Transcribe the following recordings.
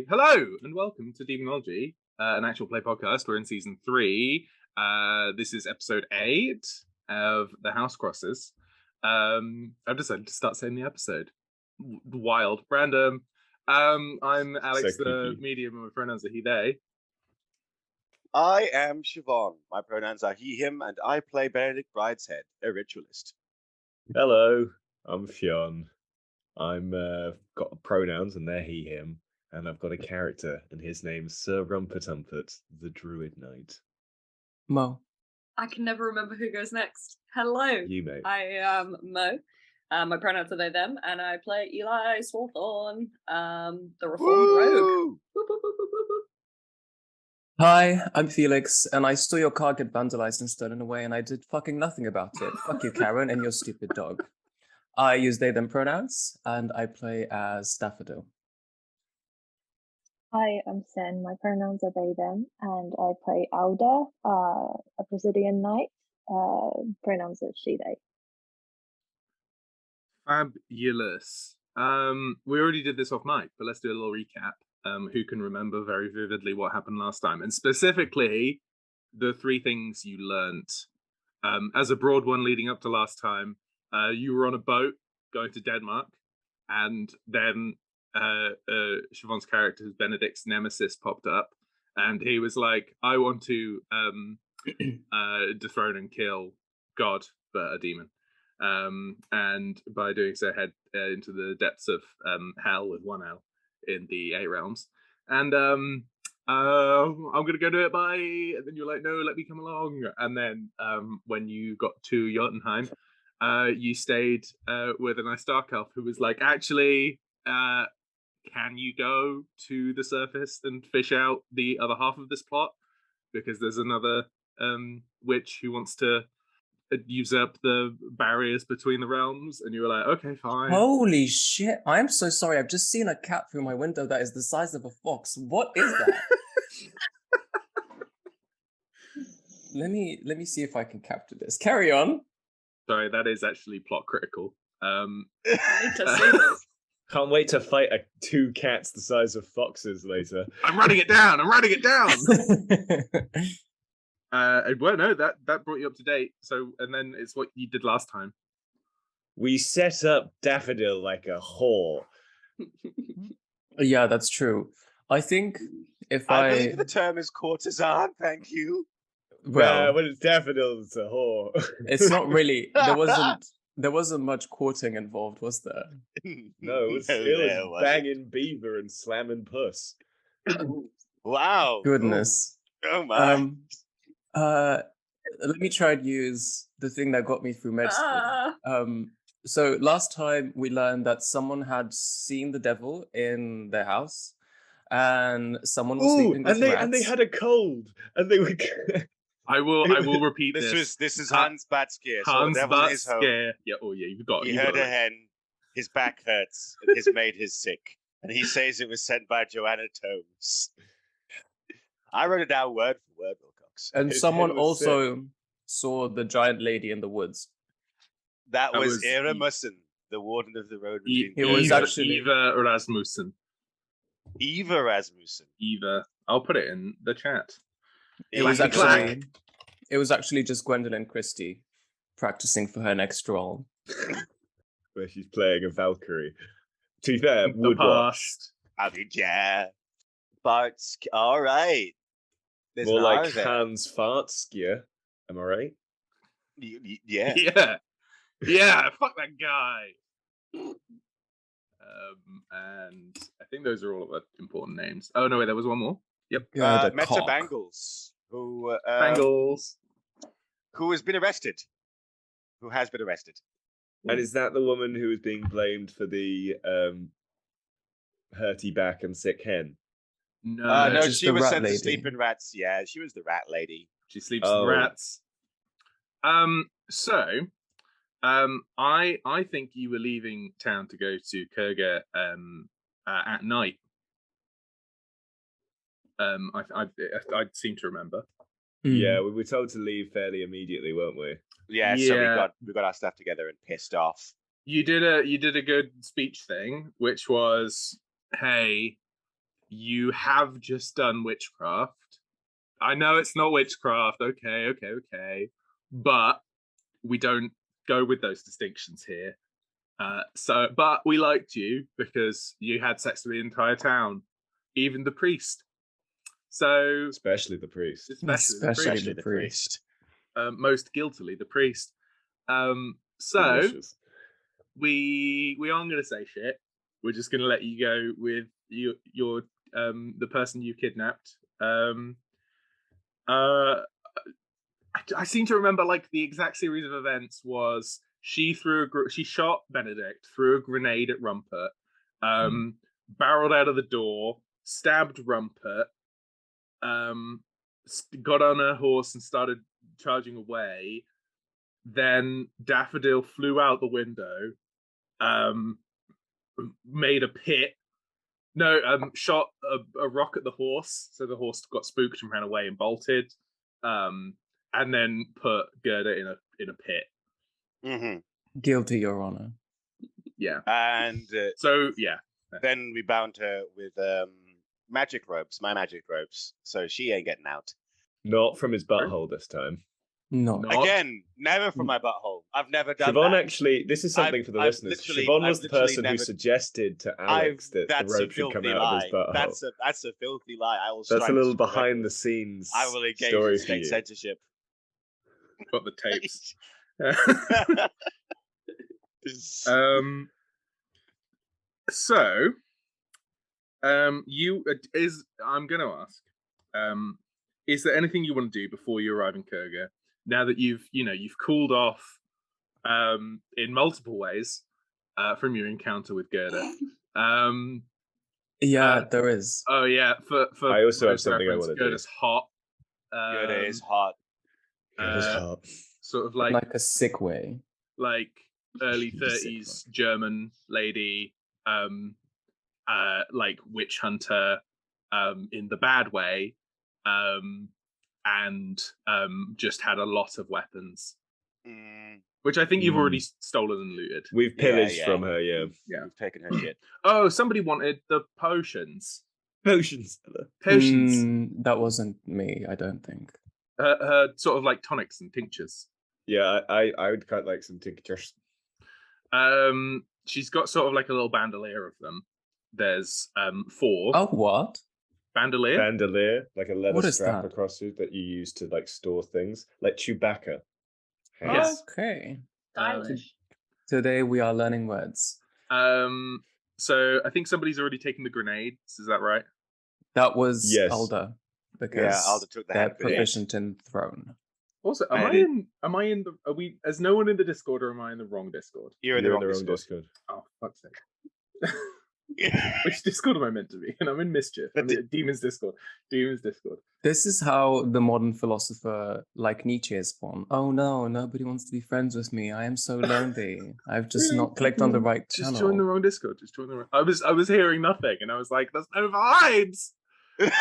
Hello, and welcome to Demonology, an actual play podcast. We're in season 3. This is episode 8 of The House Crosses. I've decided to start saying the episode. Wild, random. I'm Alex, the medium, and my pronouns are he, they. I am Siobhan. My pronouns are he, him, and I play Benedict Brideshead, a ritualist. Hello, I'm Fionn. I'm got pronouns and they're he, him, and I've got a character and his name's Sir Rumpertumpert, the Druid Knight. Mo. I can never remember who goes next. Hello. You, mate. I am Mo. My pronouns are they, them, and I play Eli Swarthorn, the Reformed Rogue. Hi, I'm Felix, and I saw your car get vandalized and stolen away, and I did fucking nothing about it. Fuck you, Karen, and your stupid dog. I use they, them pronouns, and I play as Daffodil. Hi, I'm Sen. My pronouns are they, them, and I play Alda, a Presidian Knight. Pronouns are she, they. Fabulous. We already did this off mic, but let's do a little recap. Who can remember very vividly what happened last time, and specifically the 3 things you learnt. As a broad one leading up to last time, you were on a boat going to Denmark, and then Siobhan's character, Benedict's nemesis, popped up, and he was like, I want to dethrone and kill God, but a demon. And by doing so, head into the depths of hell with one L in the 8 realms. And I'm gonna go do it, bye. And then you're like, no, let me come along. And then when you got to Jotunheim, you stayed with a nice dark elf who was like, actually, can you go to the surface and fish out the other half of this plot? Because there's another witch who wants to usurp the barriers between the realms. And you were like, okay, fine. Holy shit, I am so sorry. I've just seen a cat through my window that is the size of a fox. What is that? Let me see if I can capture this. Carry on. Sorry, that is actually plot critical. I need to see this. Can't wait to fight 2 cats the size of foxes later. I'm writing it down. Well, no, that brought you up to date. So, and then it's what you did last time. We set up Daffodil like a whore. Yeah, that's true. I think if I believe the term is courtesan, thank you. well, when it's Daffodil, it's a whore. it's not really. There wasn't much courting involved, was there? No, it was banging beaver and slamming puss. Wow. Goodness. Oh my. Let me try and use the thing that got me through med school. So last time we learned that someone had seen the devil in their house, and someone was sleeping with rats. And they had a cold, and they were. I will repeat this. This is Hans Batskier. Hans Batskier. Yeah. Oh yeah, you've got. He heard a hen. His back hurts. And his maid is sick, and he says it was sent by Joanna Tomes. I wrote it down word for word, Wilcox. And someone also saw the giant lady in the woods. That was Eramussen, the warden of the road. It was actually Eva Rasmussen. Eva Rasmussen. Eva. I'll put it in the chat. It was actually just Gwendolyn Christie practicing for her next role. Where she's playing a Valkyrie. To be fair, the past. Bart's all right. There's more like Hans Fartskier. Am I right? Yeah. Yeah, fuck that guy. And I think those are all of the important names. Oh no, wait, there was one more. Yep. Meta Bangles, who has been arrested. Who has been arrested? And is that the woman who is being blamed for the hurty back and sick hen? No, she was sent to sleep in rats. Yeah, she was the rat lady. She sleeps in rats. I think you were leaving town to go to Kurga at night. I seem to remember. Yeah, we were told to leave fairly immediately, weren't we? Yeah, so we got our stuff together and pissed off. You did a good speech thing, which was, hey, you have just done witchcraft. I know it's not witchcraft. Okay. But we don't go with those distinctions here. But we liked you because you had sex with the entire town, even the priest. So, especially the priest. Especially the priest. Most guiltily, the priest. So Delicious. we aren't going to say shit. We're just going to let you go with your the person you kidnapped. I seem to remember like the exact series of events was she shot Benedict, threw a grenade at Rumpert, barreled out of the door, stabbed Rumpert, got on her horse and started charging away. Then Daffodil flew out the window, made a pit. No, shot a rock at the horse, so the horse got spooked and ran away and bolted. And then put Gerda in a pit. Mm-hmm. Guilty, Your Honor. Yeah. And so yeah. Then we bound her with magic ropes, my magic ropes, so she ain't getting out. Not from his butthole this time. No. Again, never from my butthole. I've never done Siobhan that. actually, this is something for the listeners. Siobhan was the person who suggested to Alex that the rope should come out of his butthole. That's a filthy lie. I will. That's a little behind the scenes. I will engage story in for state you. censorship. Got the tapes. So, I'm going to ask, is there anything you want to do before you arrive in Kurga? Now that you've cooled off, in multiple ways, from your encounter with Gerda. There is. Oh yeah, for I also have something I want to do. Gerda's hot. Gerda is hot. Gerda's hot. Sort of like a sick way. Like early 30s German lady, like witch hunter, in the bad way, and just had a lot of weapons, which I think you've already stolen and looted. We've pillaged from her, yeah. We've taken her shit. Oh, somebody wanted the potions. Potions. That wasn't me, I don't think. Her sort of like tonics and tinctures. Yeah, I would quite like some tinctures. She's got sort of like a little bandolier of them. There's 4. Oh, what? Bandolier? Bandolier, like a leather strap that? across it that you use to like store things, like Chewbacca. Yes. Okay. Stylish. Today we are learning words. So I think somebody's already taken the grenades. Is that right? That was Yes. Alda, because Alda took the they're hand grenade. proficient in thrown. Also, am I in the? Are we? Is no one in the Discord, or am I in the wrong Discord? You're in the wrong Discord. Oh, fuck's sake! Which Discord am I meant to be? And I'm in Mischief. I'm in Demon's Discord. Demon's Discord. This is how the modern philosopher, like Nietzsche, is born. Oh no, nobody wants to be friends with me. I am so lonely. I've just not clicked on the right channel. Just join the wrong Discord. Just join the wrong. I was hearing nothing, and I was like, "There's no vibes." There's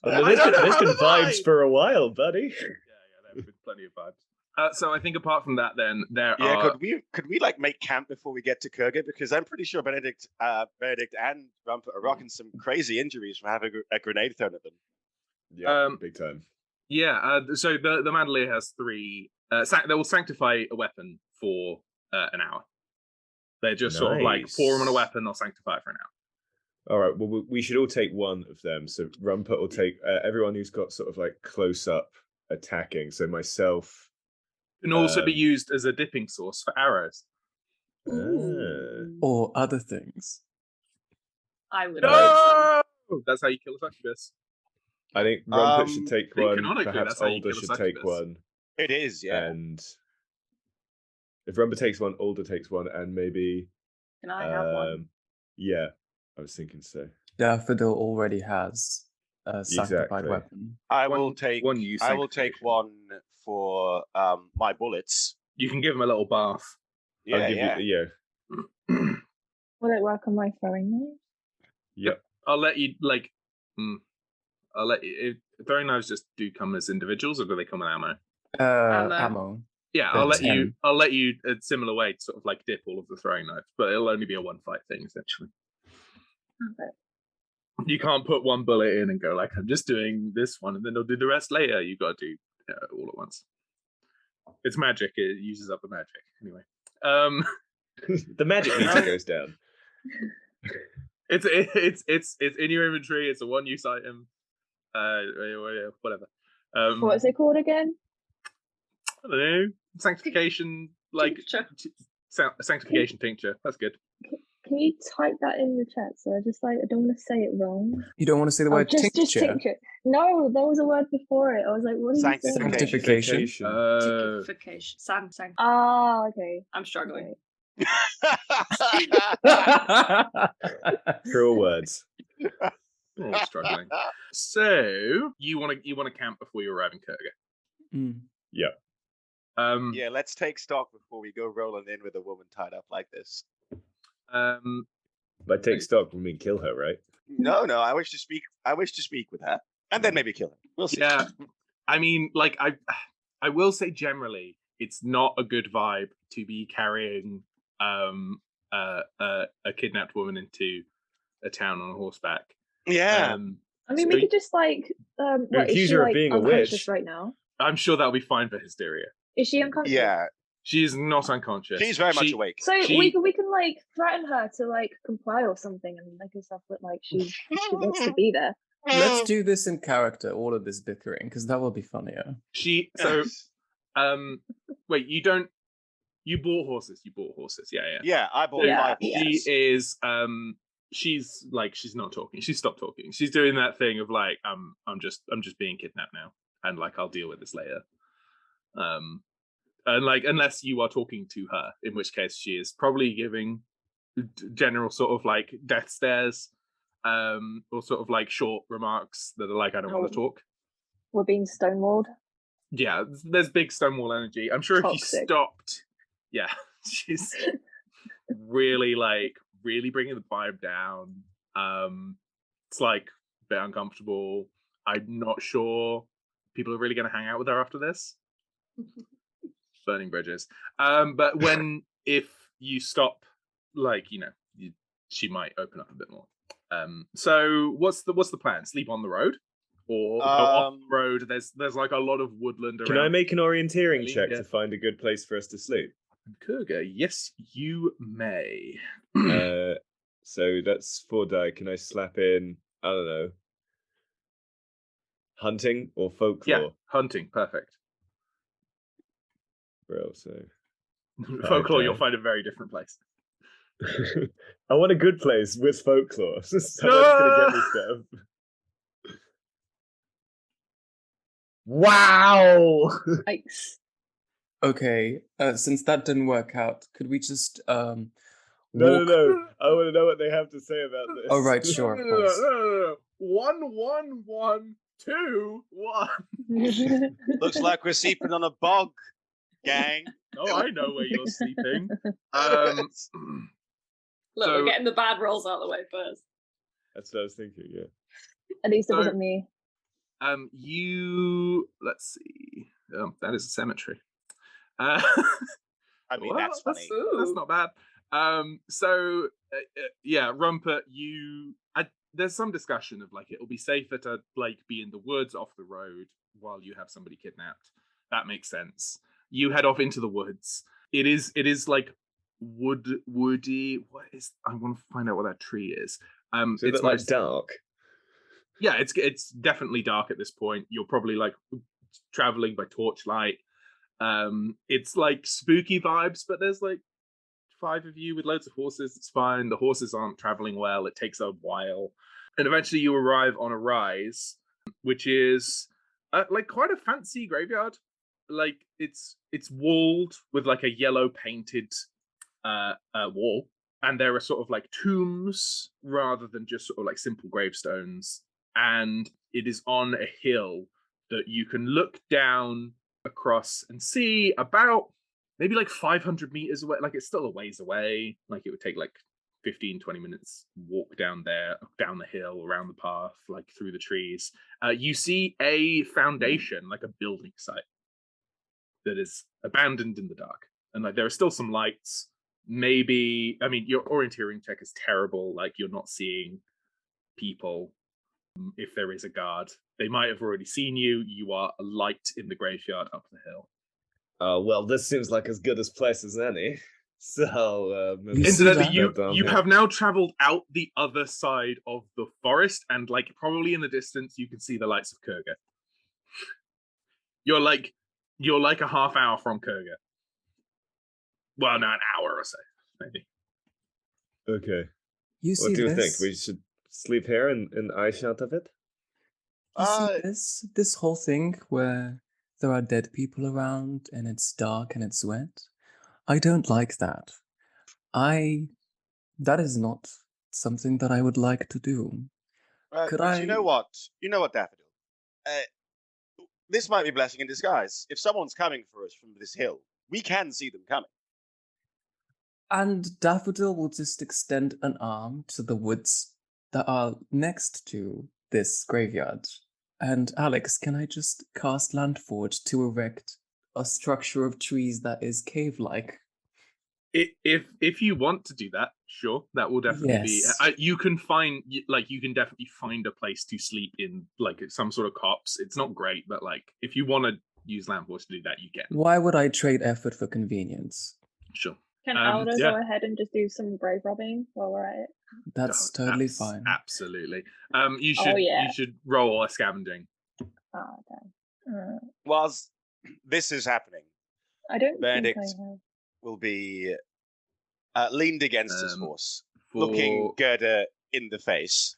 been vibes for a while, buddy. Yeah, there have been plenty of vibes. So I think apart from that, then there are. Could we like make camp before we get to Kurga? Because I'm pretty sure Benedict and Rumpert are rocking some crazy injuries from having a grenade thrown at them. Yeah, big time. Yeah. So the Mandalier has 3. They will sanctify a weapon for an hour. They're just sort of like pour them on a weapon. They'll sanctify it for an hour. All right. Well, we should all take one of them. So Rumpert will take everyone who's got sort of like close up attacking. So myself. Can also be used as a dipping sauce for arrows. Or other things. I would. No! That's how you kill a succubus. I think Rumpert should take one. Canonically, Perhaps that's how you Alder kill a should take succubus. one. It is, yeah. And if Rumpert takes one, Alder takes one, and maybe. Can I have one? Yeah, I was thinking so. Daffodil already has a sanctified Exactly. weapon. I will take one. I will take one for my bullets. You can give him a little bath. Yeah, I'll give you, Will it work on my throwing knife? Yep. I'll let you like. I'll let you. Throwing knives just do come as individuals, or do they come with ammo? Ammo. Yeah, I'll let you. I'll let you a similar way to sort of like dip all of the throwing knives, but it'll only be a 1-fight thing essentially. Okay. You can't put one bullet in and go like, I'm just doing this one, and then they'll do the rest later. You've got to do all at once. It's magic. It uses up the magic anyway. The magic meter goes down. It's in your inventory. It's a one-use item. Whatever. What is it called again? I don't know. Sanctification, like sanctification tincture. That's good. Can you type that in the chat? So I don't want to say it wrong. You don't want to say the word just tincture? tincture. No, there was a word before it. I was like, what is it? Sanctification. Sanctification. Sang. Ah, okay. I'm struggling. Cruel words. We're all struggling. So you want to camp before you arrive in Kurga? Yeah. Yeah, let's take stock before we go rolling in with a woman tied up like this. By take stock, we mean kill her, right? No, I wish to speak with her, and then maybe kill her. We'll see. Yeah, I mean, like I will say generally, it's not a good vibe to be carrying a kidnapped woman into a town on a horseback. Yeah. I mean, we could just like what, is accuse she her of like being a unconscious witch. right now? I'm sure that'll be fine for Hysteria. Is she unconscious? Yeah. She is not unconscious. She's very much awake. So we can like threaten her to like comply or something and make herself look like she wants to be there. Let's do this in character, all of this bickering, because that will be funnier. Wait, you bought horses. Yeah. Yeah, I bought 5 horses. She's not talking. She stopped talking. She's doing that thing of like, I'm just being kidnapped now, and like I'll deal with this later. And like, unless you are talking to her, in which case she is probably giving general sort of like death stares, or sort of like short remarks that are like, I don't want to talk. We're being stonewalled. Yeah, there's big stonewall energy. I'm sure Toxic. if you stopped, yeah, she's really bringing the vibe down. It's like a bit uncomfortable. I'm not sure people are really going to hang out with her after this. Burning bridges. But if you stop, like, she might open up a bit more. So what's the plan? Sleep on the road, or go off the road? There's like a lot of woodland around. Can I make an orienteering check to find a good place for us to sleep? Kurga, yes, you may. So that's 4 die. Can I slap in, I don't know, hunting or folklore? Yeah, hunting, perfect. Bro, so folklore, you'll find a very different place. I want a good place with folklore. Someone's gonna get me stuff. Wow! Yikes. Okay, since that didn't work out, could we just No. I want to know what they have to say about this. Oh, right, sure. Of course. No. 1, 1, 1, 2, 1. Looks like we're sleeping on a bog, gang. Oh, I know where you're sleeping. Look, we're getting the bad rolls out of the way first. That's what I was thinking, yeah. At least it wasn't me. Let's see. That is a cemetery. I mean, that's funny. That's not bad. Yeah, Rumpert, there's some discussion of like it'll be safer to like be in the woods off the road while you have somebody kidnapped. That makes sense. You head off into the woods. It is like woody. I want to find out what that tree is. So it's like dark. Yeah, it's definitely dark at this point. You're probably like traveling by torchlight. It's like spooky vibes, but there's like 5 of you with loads of horses. It's fine. The horses aren't traveling well. It takes a while, and eventually you arrive on a rise, which is like quite a fancy graveyard. Like it's walled with like a yellow painted wall, and there are sort of like tombs rather than just sort of like simple gravestones. And it is on a hill that you can look down across and see about maybe like 500 meters away. Like it's still a ways away. Like it would take like 15-20 minutes walk down there, down the hill, around the path, like through the trees. You see a foundation, like a building site that is abandoned in the dark, and like there are still some lights. Maybe, I mean, your orienteering check is terrible. Like you're not seeing people. If there is a guard, they might have already seen you. You are a light in the graveyard up the hill. Well, this seems like as good a place as any. So, incidentally, you you have now traveled out the other side of the forest, and like probably in the distance, you can see the lights of Kurga. You're like a half hour from Kurga. Well, no, an hour or so, maybe. Okay. What do you think? We should sleep here in eye shot of it? You see this whole thing where there are dead people around and it's dark and it's wet? I don't like that. That is not something that I would like to do. You know what? You know what, Daffodil? This might be a blessing in disguise. If someone's coming for us from this hill, we can see them coming. And Daffodil will just extend an arm to the woods that are next to this graveyard. And Alex, can I just cast Landforge to erect a structure of trees that is cave-like? If you want to do that, sure, that will definitely be. You can definitely find a place to sleep in, like some sort of copse. It's not great, but like if you want to use Landforge to do that, you can. Why would I trade effort for convenience? Sure. Can Aldo go ahead and just do some grave robbing while we're at it? That's totally fine. Absolutely. You should roll a scavenging. Oh, okay. Whilst this is happening, I don't Benedict think I have. will be leaned against his horse, looking Gerda in the face.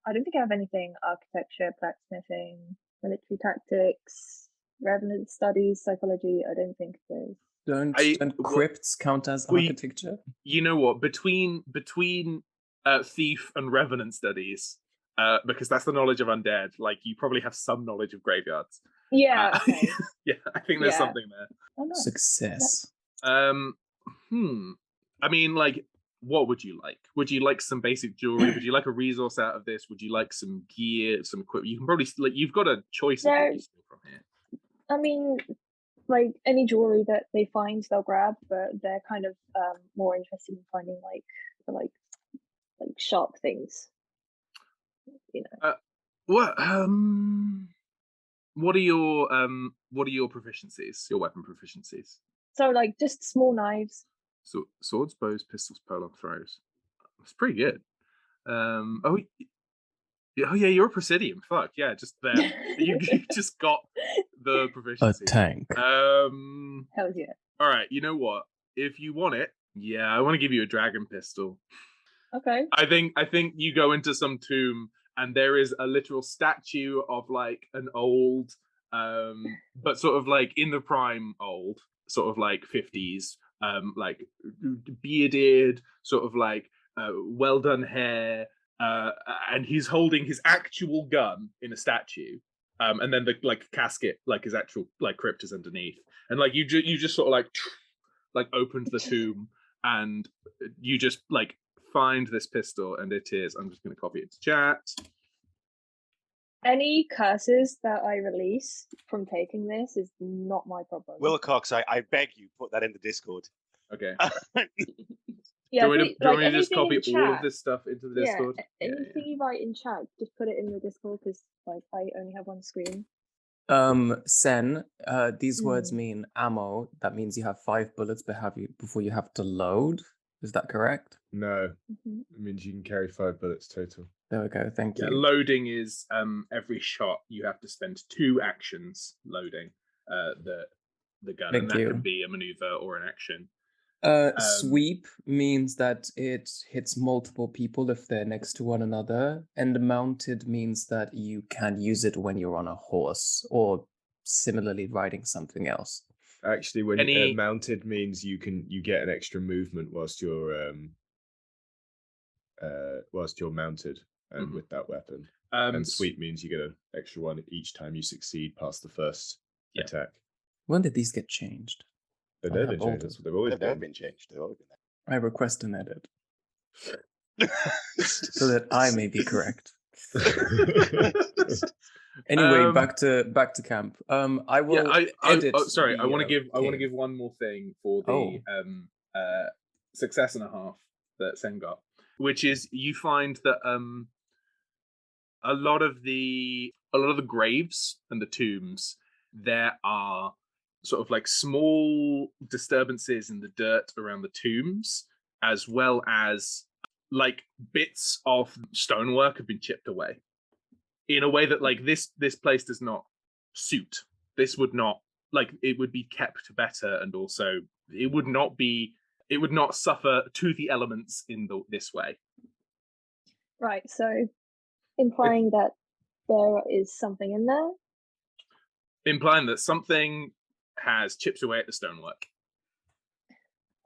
I don't think I have anything architecture, blacksmithing, military tactics, revenant studies, psychology. I don't think there's. Don't crypts count as architecture? You know what? Between thief and revenant studies, because that's the knowledge of undead. Like you probably have some knowledge of graveyards. Yeah. Okay. Yeah, I think there's something there. Oh, nice. Success. I mean, like, what would you like? Would you like some basic jewelry? Would you like a resource out of this? Would you like some gear, some equipment? You can probably you've got a choice of what you steal from here. I mean, like any jewelry that they find, they'll grab, but they're kind of more interested in finding like sharp things. You know. What are your proficiencies? Your weapon proficiencies? So like just small knives. So swords, bows, pistols, pole throws. That's pretty good. Oh yeah, you're a Presidium. Fuck yeah, just there. you just got the proficiency. A tank. Hell yeah. All right, you know what? If you want it, yeah, I want to give you a dragon pistol. Okay. I think you go into some tomb and there is a literal statue of like an old, but sort of like in the prime old, sort of like 50s, like bearded, sort of like well done hair, and he's holding his actual gun in a statue, and then the like casket, like his actual like crypt is underneath, and like you just sort of like opened the tomb and you just like find this pistol, and it is. I'm just going to copy it to chat. Any curses that I release from taking this is not my problem. Wilcox, I beg you, put that in the Discord. Okay. Yeah, do you want me to just copy all of this stuff into the Discord? Anything you write in chat, just put it in the Discord because like I only have one screen. Sen, these words mean ammo. That means you have 5 bullets before you have to load. Is that correct? No. It means you can carry 5 bullets total. There we go, thank you. Loading is every shot you have to spend 2 actions loading the gun. Thank and that you. can be a maneuver or an action. Sweep means that it hits multiple people if they're next to one another, and mounted means that you can use it when you're on a horse or similarly riding something else. Actually, when mounted means you get an extra movement whilst you're mounted and with that weapon. And sweep means you get an extra one each time you succeed past the first attack. When did these get changed? They've never been changed. That's what they've always been. They've never been changed. They've always been there. I request an edit so that I may be correct. Anyway, back to camp. I will edit. Sorry, I want to give one more thing for the success and a half that Sen got, which is you find that a lot of the graves and the tombs, there are sort of like small disturbances in the dirt around the tombs, as well as like bits of stonework have been chipped away in a way that like this place does not suit. This would not, like, it would be kept better, and also it would not suffer to the elements in this way. Right, so implying that there is something in there. Implying that something has chipped away at the stonework.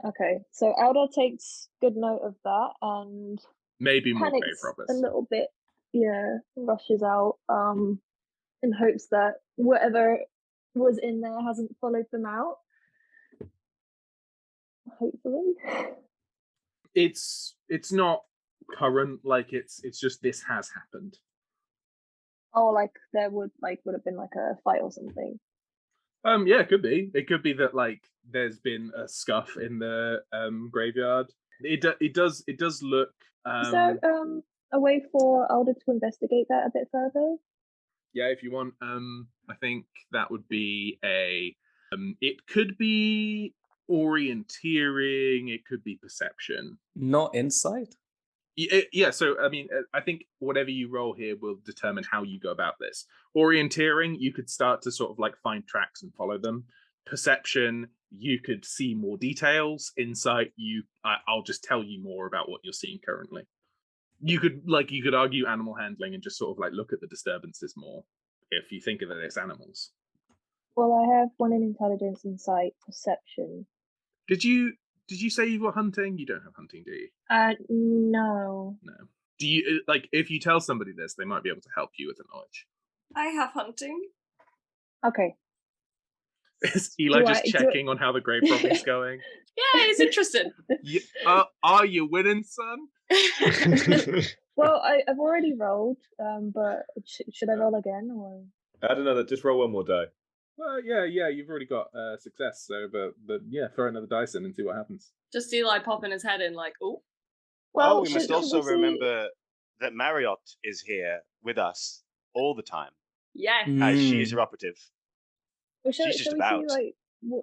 Okay, so Alda takes good note of that and Maybe more grave panics a robbers. little bit. Yeah, rushes out in hopes that whatever was in there hasn't followed them out. Hopefully. It's not current, like it's just this has happened. Oh, like there would have been like a fight or something. Yeah, it could be. It could be that like there's been a scuff in the graveyard. It does look. Is there a way for Alda to investigate that a bit further? Yeah, if you want. I think that would be a. It could be orienteering. It could be perception. Not insight? Yeah, so I mean, I think whatever you roll here will determine how you go about this. Orienteering, you could start to sort of like find tracks and follow them. Perception, you could see more details. Insight, I'll just tell you more about what you're seeing currently. You could argue animal handling and just sort of like look at the disturbances more if you think of it as animals. Well, I have one in intelligence, insight, perception. Did you say you were hunting? You don't have hunting, do you? No. No. Do you, like, if you tell somebody this, they might be able to help you with the knowledge? I have hunting. Okay. Is Eli just checking on how the grave robbing's going? Yeah, he's interested. Are you winning, son? Well, I've already rolled, but should I roll again or? Add another. Just roll one more die. Well, yeah, you've already got success, so but yeah, throw another dice in and see what happens. Just Eli popping his head in like, oh. Well, we must also remember that Marriott is here with us all the time. Yeah. As she is your operative. Well, She's just about.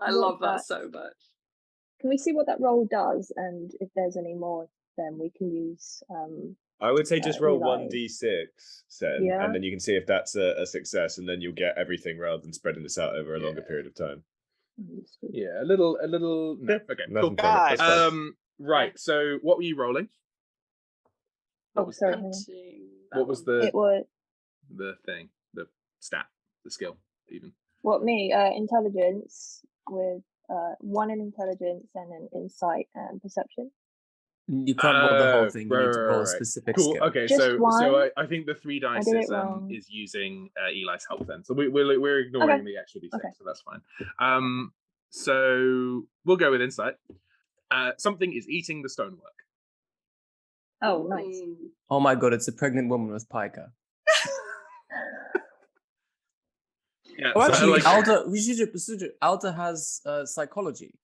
I love that so much. Can we see what that roll does, and if there's any more, then we can use. I would say just roll Eli. 1d6, Sen, Yeah. and then you can see if that's a success, and then you'll get everything rather than spreading this out over a longer period of time. Yeah, a little. No, okay, Nothing cool. That's fine. Right. So, what were you rolling? Oh, sorry. What was the? It was the thing, the stat, the skill, even. what me? Intelligence with 1 in intelligence and an insight and perception. You can't roll the whole thing. You need to roll a specific Cool. skill. Okay, Just so one? I think the 3 dice did it wrong. is using Eli's help then. So we're ignoring the extra d6, Okay. so that's fine. So we'll go with insight. Something is eating the stonework. Oh, nice. Oh my god, it's a pregnant woman with pica. Yeah. Oh, so, actually, like, Alda has psychology.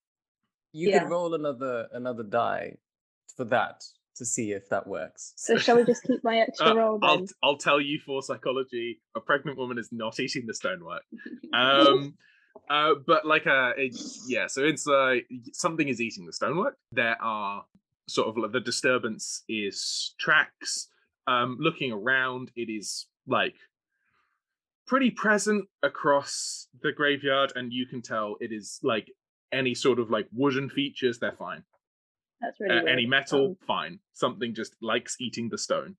You could roll another die for that to see if that works. So shall we just keep my extra roll then? I'll tell you for psychology, a pregnant woman is not eating the stonework. But like so inside something is eating the stonework. There are sort of like the disturbance is tracks. Looking around, it is like pretty present across the graveyard, and you can tell it is like any sort of like wooden features, they're fine. That's really weird. Any metal, fine. Something just likes eating the stone.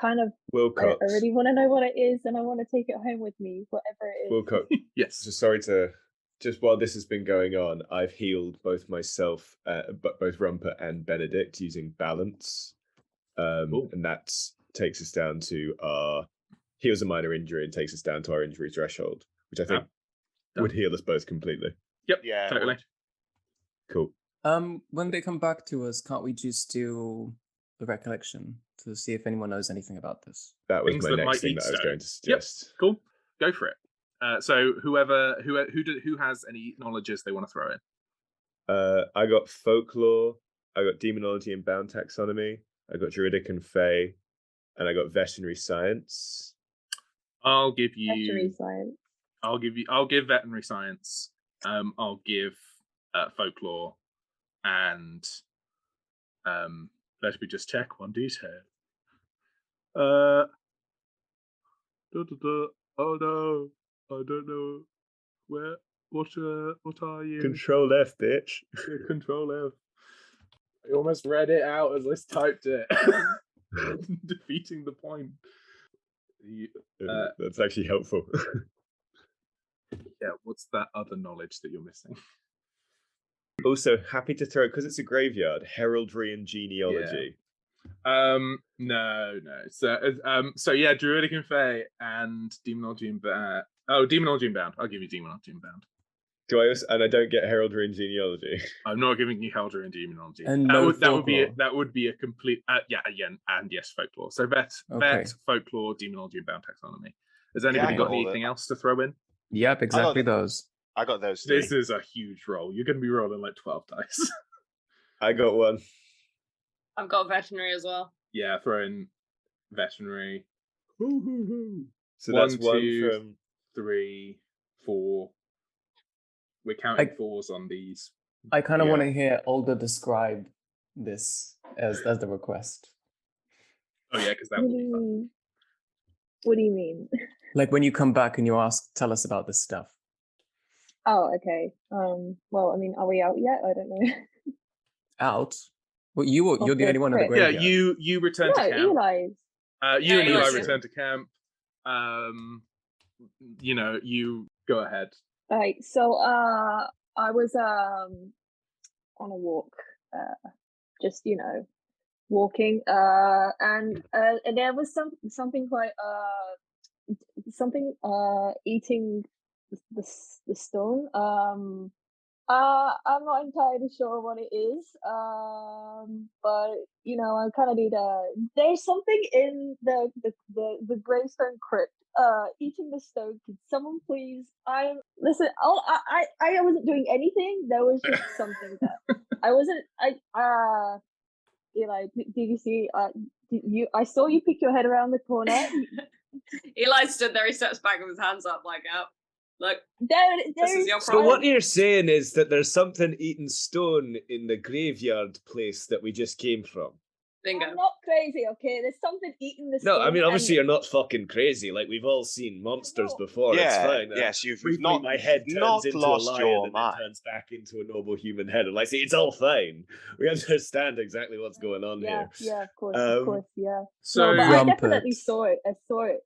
Kind of. Wilcox. I really want to know what it is, and I want to take it home with me, whatever it is. Wilcox. Yes. Just sorry to. Just while this has been going on, I've healed both myself, both Rumper and Benedict using balance, and that takes us down to our heals a minor injury and takes us down to our injury threshold, which I think would heal us both completely. Yep. Yeah. Totally. Cool. When they come back to us, can't we just do the recollection to see if anyone knows anything about this? That was Things my that next might thing eat that I was stone. going to suggest. Yep. Cool. Go for it. So who has any knowledges they want to throw in? I got folklore, I got demonology and bound taxonomy, I got druidic and fey, and I got veterinary science. I'll give Veterinary you. science. I'll give veterinary science. I'll give folklore, and let me just check one detail. Oh no, I don't know where. What are you? Control F, bitch. Control F. I almost read it out as I typed it, defeating the point. That's actually helpful. Yeah, what's that other knowledge that you're missing? Also, happy to throw, because it's a graveyard, heraldry and genealogy. No. So yeah, Druidic and Fae and Demonology and Bound. Oh, Demonology and Bound. I'll give you Demonology and Bound. Do I also, and I don't get heraldry and genealogy? I'm not giving you Heraldry and Demonology. And that would be a complete and yes, folklore. So vet, folklore, demonology, and bound taxonomy. Has anybody got anything else to throw in? Yep, exactly those. I got those three. This is a huge roll. You're going to be rolling like 12 dice. I got one. I've got veterinary as well. Yeah, throw in veterinary. So that's one from 3, 4. We're counting fours on these. I kind of want to hear Olga describe this as the request. Oh yeah, because that would be fun. What do you mean? Like when you come back and you ask, tell us about this stuff. Oh, okay. Well, I mean, are we out yet? I don't know. Out? Well, you're the only one in the graveyard. Yeah, you return to camp. Eli's. You and Eli return to camp. You go ahead. All right. So, I was on a walk, just walking, and there was something quite eating the stone. I'm not entirely sure what it is, but I kind of need there's something in the gravestone crypt eating the stone. Could someone please? I wasn't doing anything. There was just something that I wasn't. Eli, did you see? I saw you pick your head around the corner. Eli stood there. He steps back with his hands up, like, "Oh, look, this is your So problem." what you're saying is that there's something eating stone in the graveyard place that we just came from. Bingo. I'm not crazy, okay? There's something eating the stone. No, I mean, obviously you're not fucking crazy. Like, we've all seen monsters before. Yeah, it's fine. yes, you've not my head turns not into lost a lion your and mind. then turns back into a normal human head. And like, see, it's all fine. We understand exactly what's going on here. Yeah, of course, yeah. So, no, but Rumpet. I definitely saw it. I saw it.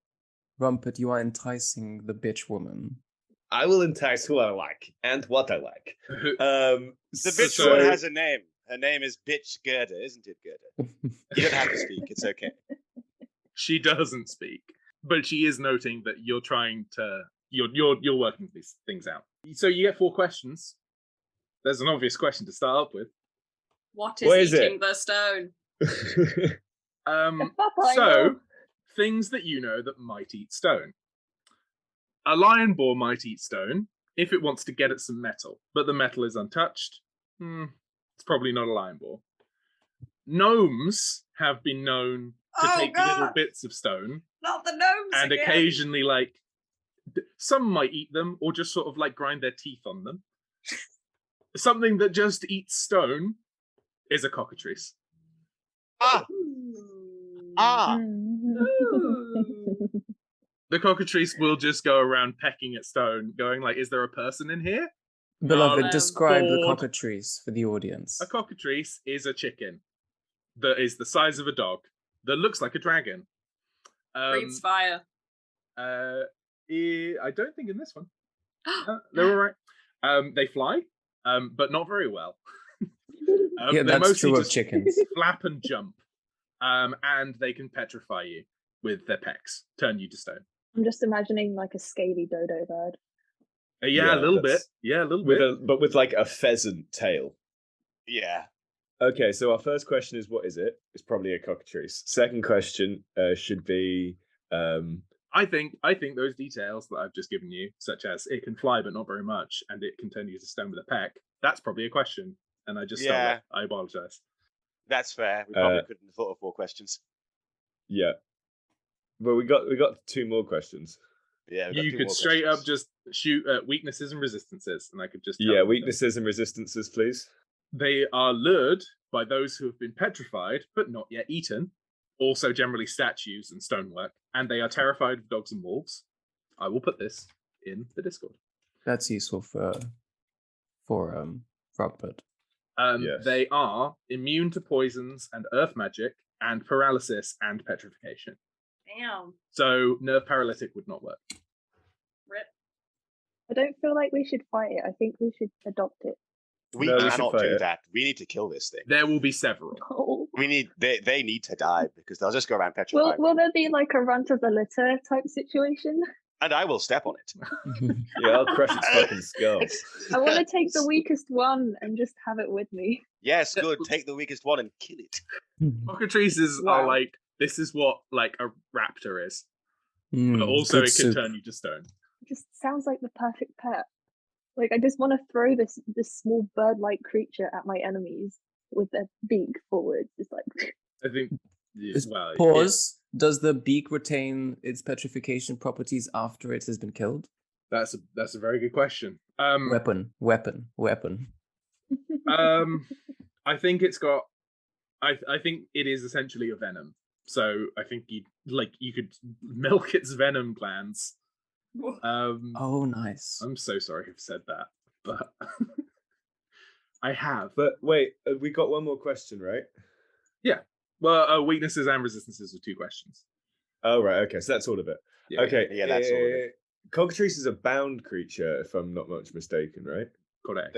Rumpet, you are enticing the bitch woman. I will entice who I like and what I like. The bitch woman has a name. Her name is Bitch Gerda, isn't it, Gerda? You don't have to speak. It's okay. She doesn't speak, but she is noting that you're trying to you're working these things out. So you get 4 questions. There's an obvious question to start up with. What What is is eating it? the stone? So things that you know that might eat stone. A lion boar might eat stone if it wants to get at some metal, but the metal is untouched. It's probably not a lion boar. Gnomes have been known to take little bits of stone. Not the gnomes And again. occasionally, like, some might eat them or just sort of like grind their teeth on them. Something that just eats stone is a cockatrice. The cockatrice will just go around pecking at stone, going like, is there a person in here? Beloved, describe the bored. cockatrice for the audience. A cockatrice is a chicken that is the size of a dog that looks like a dragon. Breathes fire. I don't think in this one. They're all right. They fly, but not very well. Yeah, they're that's mostly true of just chickens. flap and jump. And they can petrify you with their pecks, turn you to stone. I'm just imagining like a scaly dodo bird. Yeah, a little bit. Yeah, a little bit. But with like a pheasant tail. Yeah. Okay, so our first question is, what is it? It's probably a cockatrice. Second question should be... I think those details that I've just given you, such as it can fly but not very much, and it can turn you to stone with a peck, that's probably a question. And I just stole it. I apologize. That's fair. We probably couldn't have thought of 4 questions. Yeah. Well, we got 2 more questions. Yeah, we've got You 2 could more straight up questions. just shoot at weaknesses and resistances, and I could just tell Yeah, them. weaknesses and resistances, please. They are lured by those who have been petrified but not yet eaten, also generally statues and stonework, and they are terrified of dogs and wolves. I will put this in the Discord. That's useful for Robert. Yes. They are immune to poisons and earth magic and paralysis and petrification. Damn. So nerve paralytic would not work. Rip. I don't feel like we should fight it. I think we should adopt it. We No, we should cannot fight do it. that. We need to kill this thing. There will be several. Oh. They need to die because they'll just go around petrifying. Will there be like a run to the litter type situation? And I will step on it. Yeah, I'll crush its fucking skull. I want to take the weakest one and just have it with me. Yes, good. Take the weakest one and kill it. Cockatrices are Wow. like, this is what like a raptor is. Mm, But also good it can soup. turn you to stone. It just sounds like the perfect pet. Like I just want to throw this small bird-like creature at my enemies with their beak forward. It's like I think Is- well Pause. Does the beak retain its petrification properties after it has been killed? that's a very good question. Weapon. I think it's got I think it is essentially a venom. So I think you could milk its venom glands. Oh, nice. I'm so sorry I've said that, but I have. But wait, we got one more question, right? Well, weaknesses and resistances are 2 questions. Oh, right. Okay, so that's all of it. Yeah. Okay. Yeah, that's all of it. Cockatrice is a bound creature, if I'm not much mistaken, right? Correct.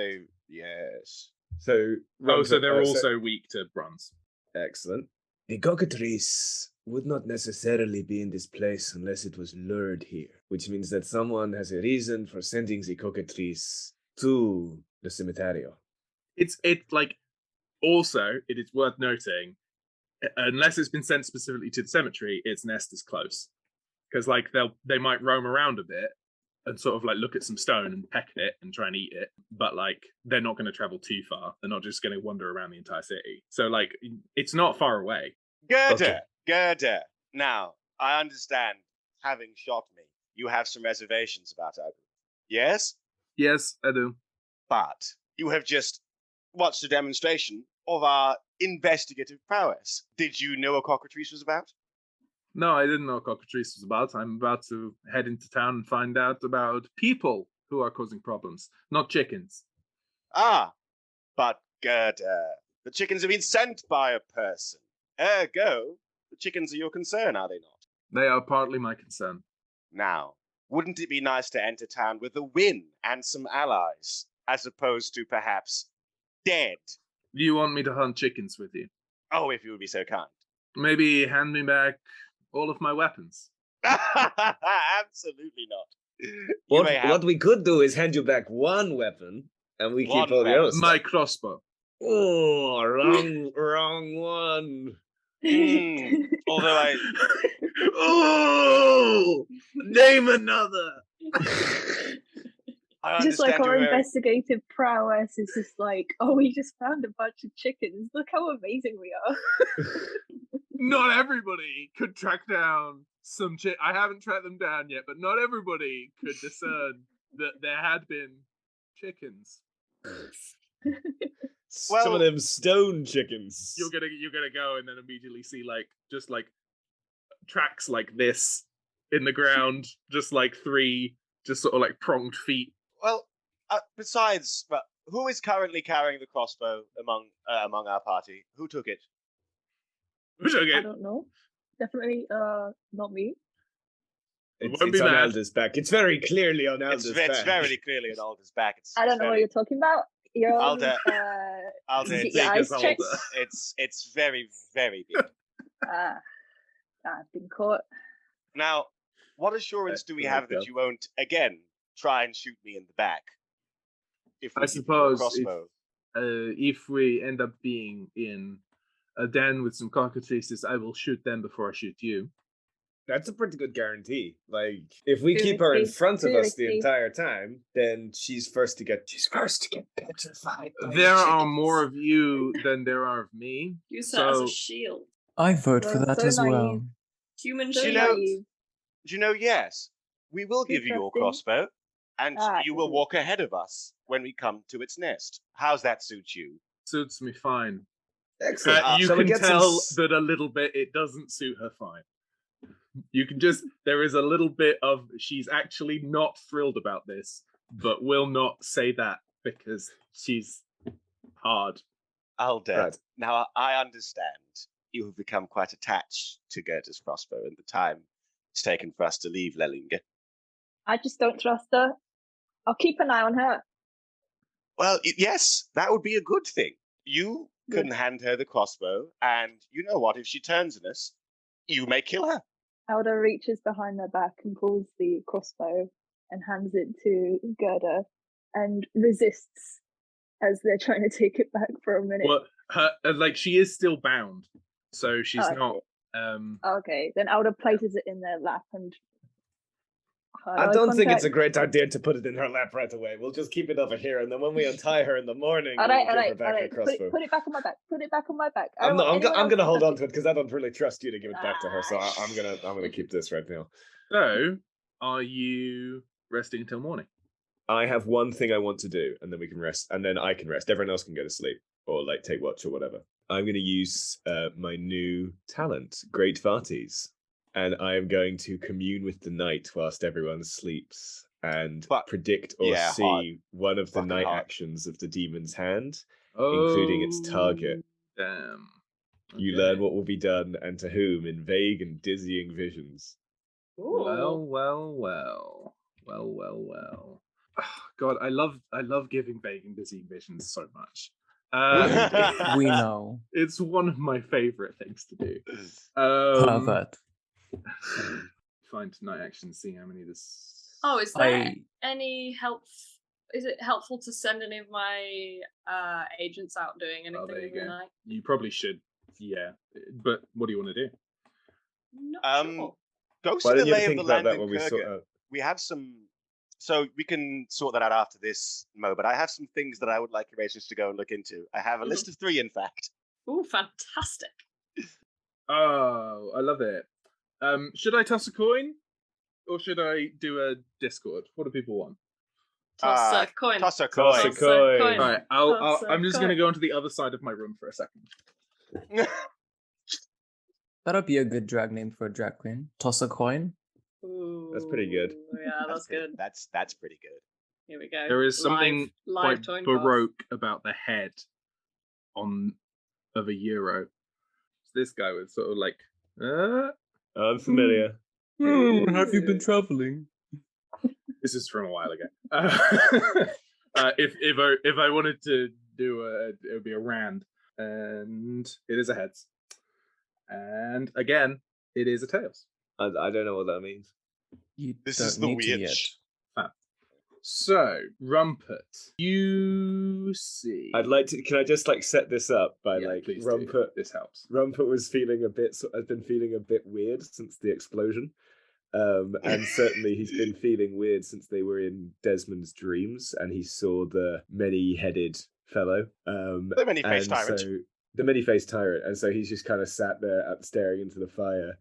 Yes. So. So they're Rumper- also weak to bronze. Excellent. The cockatrice would not necessarily be in this place unless it was lured here, which means that someone has a reason for sending the cockatrice to the cemetery. It's like also it is worth noting, unless it's been sent specifically to the cemetery, its nest is close. Because like they might roam around a bit and sort of like look at some stone and peck at it and try and eat it, but like they're not going to travel too far. They're not just going to wander around the entire city. So like it's not far away. Gerda. Now, I understand, having shot me, you have some reservations about our group. Yes? Yes, I do. But you have just watched a demonstration of our investigative prowess. Did you know what cockatrice was about? No, I didn't know what cockatrice was about. I'm about to head into town and find out about people who are causing problems, not chickens. Ah, but Gerda, the chickens have been sent by a person. Ergo, the chickens are your concern, are they not? They are partly my concern. Now, wouldn't it be nice to enter town with a win and some allies, as opposed to perhaps dead? Do you want me to hunt chickens with you? Oh, if you would be so kind. Maybe hand me back all of my weapons. Absolutely not. You may have What we could do is hand you back one weapon, and we One keep all the weapon. other stuff. My crossbow. Oh, wrong one. Although I Oh, name another. I Just like understand our you're very- investigative prowess is just like, oh, we just found a bunch of chickens. Look how amazing we are. Not everybody could track down some chick. I haven't tracked them down yet, but not everybody could discern that there had been chickens. Some of them stone chickens. You're gonna go and then immediately see like just like tracks like this in the ground, just like 3 just sort of like pronged feet. Well, besides, but who is currently carrying the crossbow among our party? Who took it? Which I I get. don't know. Definitely not me. It's Won't be on mad. Alda's back. It's very clearly on Alda's It's back. very clearly on Alder's back. I don't know what you're talking about. You're Alda. Alder, Get it's, your eyes Alda. checked. it's very, very big. I've been caught. Now, what assurance do we have that you won't again try and shoot me in the back? If we I give you a suppose crossbow. if we end up being in a den with some cockatrices, I will shoot them before I shoot you. That's a pretty good guarantee. Like, if we keep her in Seriously, front of us the seriously. entire time, then she's first to get petrified. by the There are chickens. more of you than there are of me. Use that as So- a shield. I vote for That's that so as well. naive. Humans Do are you know- naive. Do you know, yes, we will give you your trusting. crossbow, and you will good. walk ahead of us when we come to its nest. How's that suit you? Suits me fine. Excellent. You Shall we can get some tell s- that a little bit it doesn't suit her fine. You can just, there is a little bit of, she's actually not thrilled about this, but will not say that because she's hard. Alden, Right. now I understand you have become quite attached to Gerda's crossbow in the time it's taken for us to leave Lellinger. I just don't trust her. I'll keep an eye on her. Well, yes, that would be a good thing. You Good. can hand her the crossbow, and you know what? If she turns on us, you may kill her. Elder reaches behind their back and pulls the crossbow and hands it to Gerda and resists as they're trying to take it back for a minute. Well, her, like, she is still bound, so she's Oh, not. Okay, then Elder places it in their lap and I don't think it's a great idea to put it in her lap right away. We'll just keep it over here, and then when we untie her in the morning, we'll give her back her crossbow. Put it back on my back. Put it back on my back. I I'm don't want not. I'm anyone going to else hold touch on to it because I don't really trust you to give it back to her. So Ah, I'm gonna keep this right now. So, are you resting until morning? I have one thing I want to do, and then we can rest, and then I can rest. Everyone else can go to sleep or like take watch or whatever. I'm going to use my new talent, Great Varties, and I am going to commune with the night whilst everyone sleeps and predict or see hard. one of the Fucking night hard. actions of the demon's hand, including its target. Damn. You Okay. learn what will be done and to whom in vague and dizzying visions. Well. God, I love giving vague and dizzying visions so much. We know. It's one of my favorite things to do. Pervert. Find night action, see how many this. Oh, is there I any help? Is it helpful to send any of my agents out doing anything there you in the go. night? You probably should, yeah. But what do you want to do? Not sure. Go see Why the didn't you lay of think the about land that in when we sort Kurgan. of... We have some, so we can sort that out after this, Mo. But I have some things that I would like your agents to go and look into. I have a list of 3, in fact. Ooh, fantastic! Oh, I love it. Should I toss a coin? Or should I do a Discord? What do people want? Toss a coin. Toss a Toss coin. a coin. Alright, I'm just going to go into the other side of my room for a second. That'll be a good drag name for a drag queen. Toss a coin. Ooh, That's pretty good. Yeah, that's good. That's pretty good. Here we go. There is something live quite coin toss. baroque about the head of a euro. This guy was sort of like, I'm familiar. Have you been traveling? This is from a while ago. If I wanted to do it would be a rand, and it is a heads, and again it is a tails. I don't know what that means. You This don't is the need to weird yet. So Rumpet, you see. I'd like to. Can I just like set this up by please do. Rumpet? This helps. Rumpet was feeling has been feeling a bit weird since the explosion. And certainly he's been feeling weird since they were in Desmond's dreams and he saw the many-headed fellow. The many-faced tyrant. So, the many-faced tyrant. And so he's just kind of sat there staring into the fire,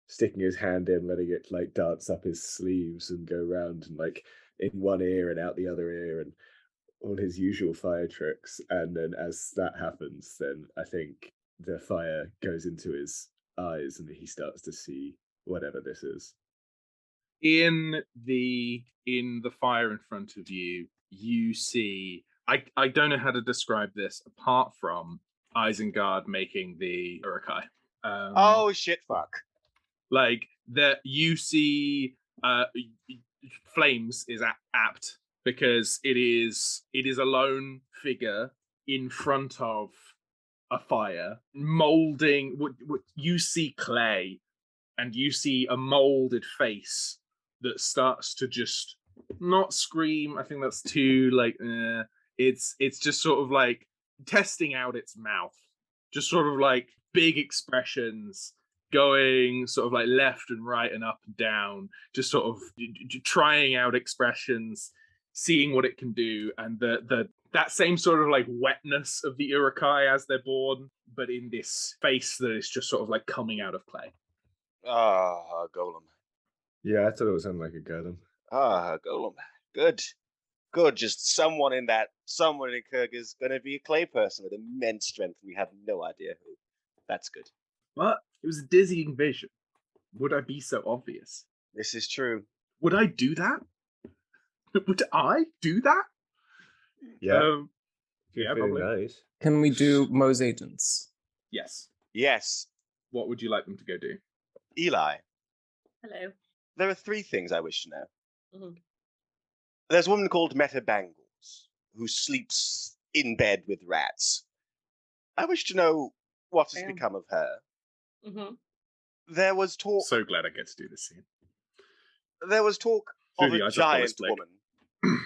sticking his hand in, letting it like dance up his sleeves and go round and like in one ear and out the other ear and all his usual fire tricks. And then as that happens, then I think the fire goes into his eyes and he starts to see whatever this is. In the fire in front of you, you see. I don't know how to describe this apart from Isengard making the Urukai. Oh shit! Fuck. Like that, you see. Flames is apt because it is a lone figure in front of a fire, molding. What you see clay, and you see a molded face that starts to just not scream. I think that's too like. It's just sort of like testing out its mouth, just sort of like big expressions going sort of like left and right and up and down, just sort of trying out expressions, seeing what it can do, and that same sort of like wetness of the Urukai as they're born, but in this face that is just sort of like coming out of clay. Ah, golem. Yeah, I thought it would sound like a golem. Ah, golem. Good. Good. Just someone in Kurg is going to be a clay person with immense strength. We have no idea who. That's good. What? It was a dizzying vision. Would I be so obvious? This is true. Would I do that? Would I do that? Yeah. Yeah, You're feeling probably. nice. Can we do Mo's agents? Yes. Yes. What would you like them to go do? Eli, Hello. there are 3 things I wish to know. Mhm. There's a woman called Meta Bangles who sleeps in bed with rats. I wish to know what has Damn. become of her. Mm-hmm. There was talk. So glad I get to do this scene. There was talk Through of the a eyes of Wallace giant Blake. woman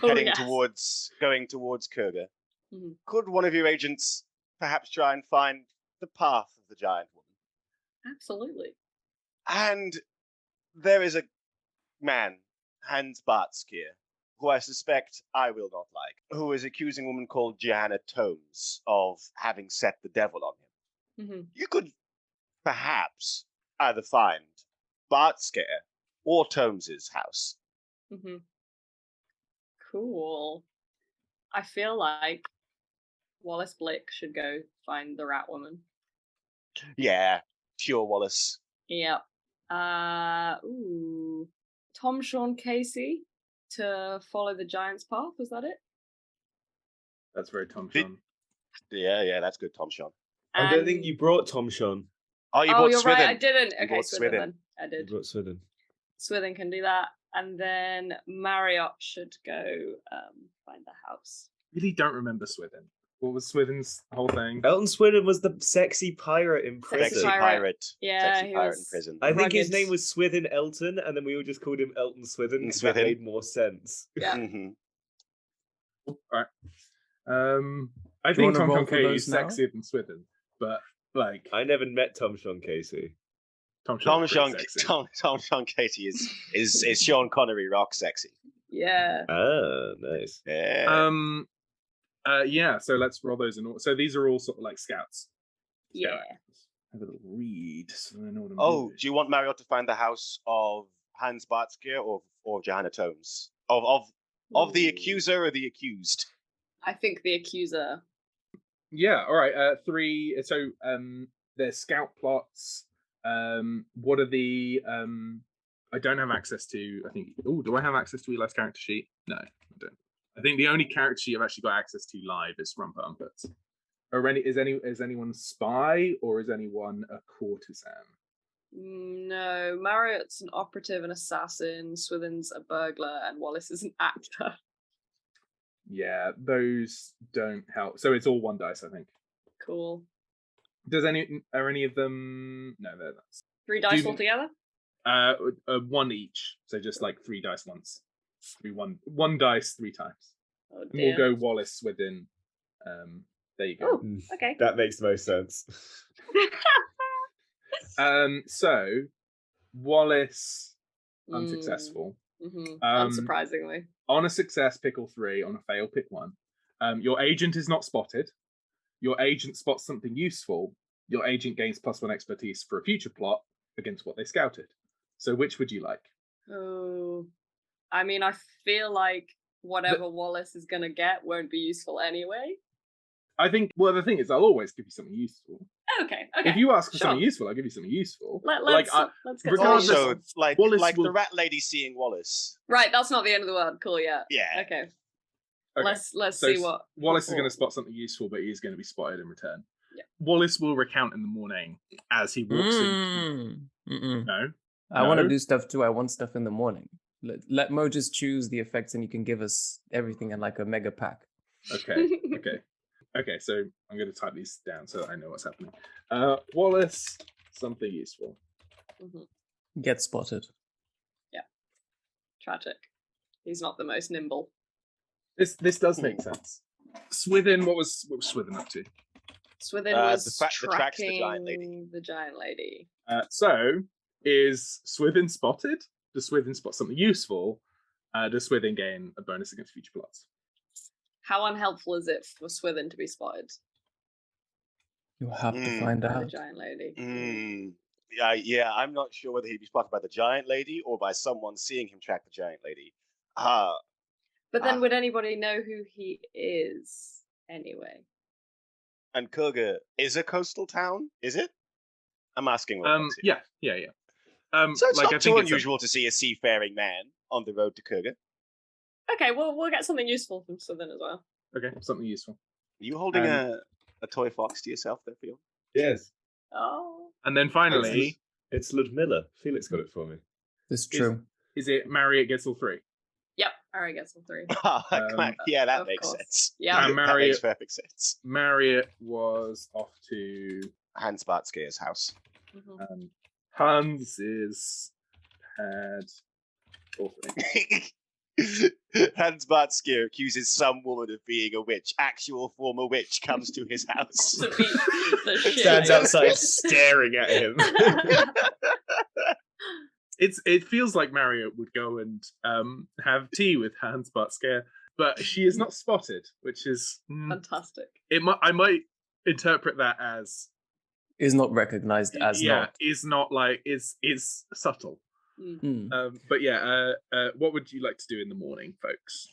Oh, heading yes. going towards Kurga. Mhm. Could one of your agents perhaps try and find the path of the giant woman? Absolutely. And there is a man, Hans Bartskier, who I suspect I will not like, who is accusing a woman called Joanna Tomes of having set the devil on him. Mm-hmm. You could perhaps either find Bartskier or Tomes's house. Mm-hmm. Cool. I feel like Wallace Blake should go find the rat woman. Yeah, pure Wallace. Yep. Tom Sean Casey to follow the giant's path, was that it? That's very Tom Did- Sean. Yeah, that's good, Tom Sean. I don't think And- you brought Tom Sean. Oh, you Oh, bought you're Swithin. right, I didn't. You Okay, bought Swithin Swithin. then. I You did. brought Sweden. Swithin can do that. And then Marriott should go find the house. Really don't remember Swithin. What was Swithin's whole thing? Elton Swindon was the sexy pirate in Sexy prison. Sexy pirate. Yeah, Sexy he pirate in was- prison. I think his Rugged. name was Swithin Elton, and then we all just called him Elton Swithin. And 'cause that Swithin. made more sense. Yeah. Mhm. Alright. I Do you think wanna Tom roll Sean for Casey those is now? sexier than Swithin, but like I never met Tom Sean Casey. Tom Tom Sean's Sean, pretty sexy. Tom Sean Casey is Sean Connery rock sexy. Yeah. Ah, nice. Yeah. Yeah, so let's roll those in order. So these are all sort of like scouts. Yeah. Scouts. Have a little read so I know what I'm Oh, doing. do you want Marriott to find the house of Hans Bartskier or Johanna Tomes? Of the Ooh. accuser or the accused? I think the accuser. Yeah, all right. 3. So there's scout plots. What are the I don't have access to, I think. Oh, do I have access to Eli's character sheet? No, I don't. I think the only character sheet I've actually got access to live is Rumper Umpets. Is anyone spy or is anyone a courtesan? No, Marriott's an operative, an assassin, Swithin's a burglar, and Wallace is an actor. Yeah, those don't help. So it's all 1 dice, I think. Cool. Are any of them? No, they're not. 3 dice Do- altogether? 1 each. So just like 3 dice once. 1 dice 3 times. Oh And dear. we'll go Wallace within. There you go. Oh, okay. That makes the most sense. So Wallace unsuccessful. Mm-hmm. Um, Unsurprisingly. On a success, pick all 3. On a fail, pick 1. Your agent is not spotted. Your agent spots something useful. Your agent gains +1 expertise for a future plot against what they scouted. So which would you like? Oh, I mean, I feel like whatever Wallace is gonna get won't be useful anyway. I think, well, the thing is, I'll always give you something useful. Okay. If you ask for sure. something useful, I'll give you something useful. Let's get regardless- some- Also, like Wallace the will- rat lady seeing Wallace. Right, that's not the end of the world. Cool, yeah. Yeah. Okay. Okay. Let's So see what Wallace is going to what- spot something useful, but he's going to be spotted in return. Yeah. Wallace will recount in the morning as he walks in. No, I want to No. do stuff too. I want stuff in the morning. Let Mo just choose the effects, and you can give us everything in like a mega pack. Okay. So I'm going to type these down so that I know what's happening. Wallace, something useful. Mhm. Get spotted. Tragic. He's not the most nimble. This does make sense. Swithin, what was Swithin up to? Swithin The was tracks the tracking giant lady. the giant lady. So is Swithin spotted? Does Swithin spot something useful? Does Swithin gain a bonus against future plots? How unhelpful is it for Swithin to be spotted You have to Mm. find by the out. giant lady? Yeah, I'm not sure whether he'd be spotted by the giant lady or by someone seeing him track the giant lady. But then would anybody know who he is anyway? And Kurga is a coastal town, is it? I'm asking. Yeah. So it's like, I not think too it's unusual to see a seafaring man on the road to Kurga. Okay, well, we'll get something useful from Southern as well. Okay, something useful. Are you holding a toy fox to yourself there, Fiona? Yes. Oh. And then finally, it's Ludmilla. Felix got it for me. It's true. Is it Marriott gets all three? Yep, Harry gets all three. Yeah, that of makes course. sense. Yeah. That makes perfect sense. Marriott was off to Hans Bartskier's house. Mhm. Hans's had orphanage. Hans Bartskier accuses some woman of being a witch. Actual former witch comes to his house. To beat the shit Stands out of outside staring at him. It feels like Marriott would go and have tea with Hans Bartskier, but she is not spotted, which is fantastic. I might interpret that as Is not recognized as not. is not like is subtle. But yeah, what would you like to do in the morning, folks?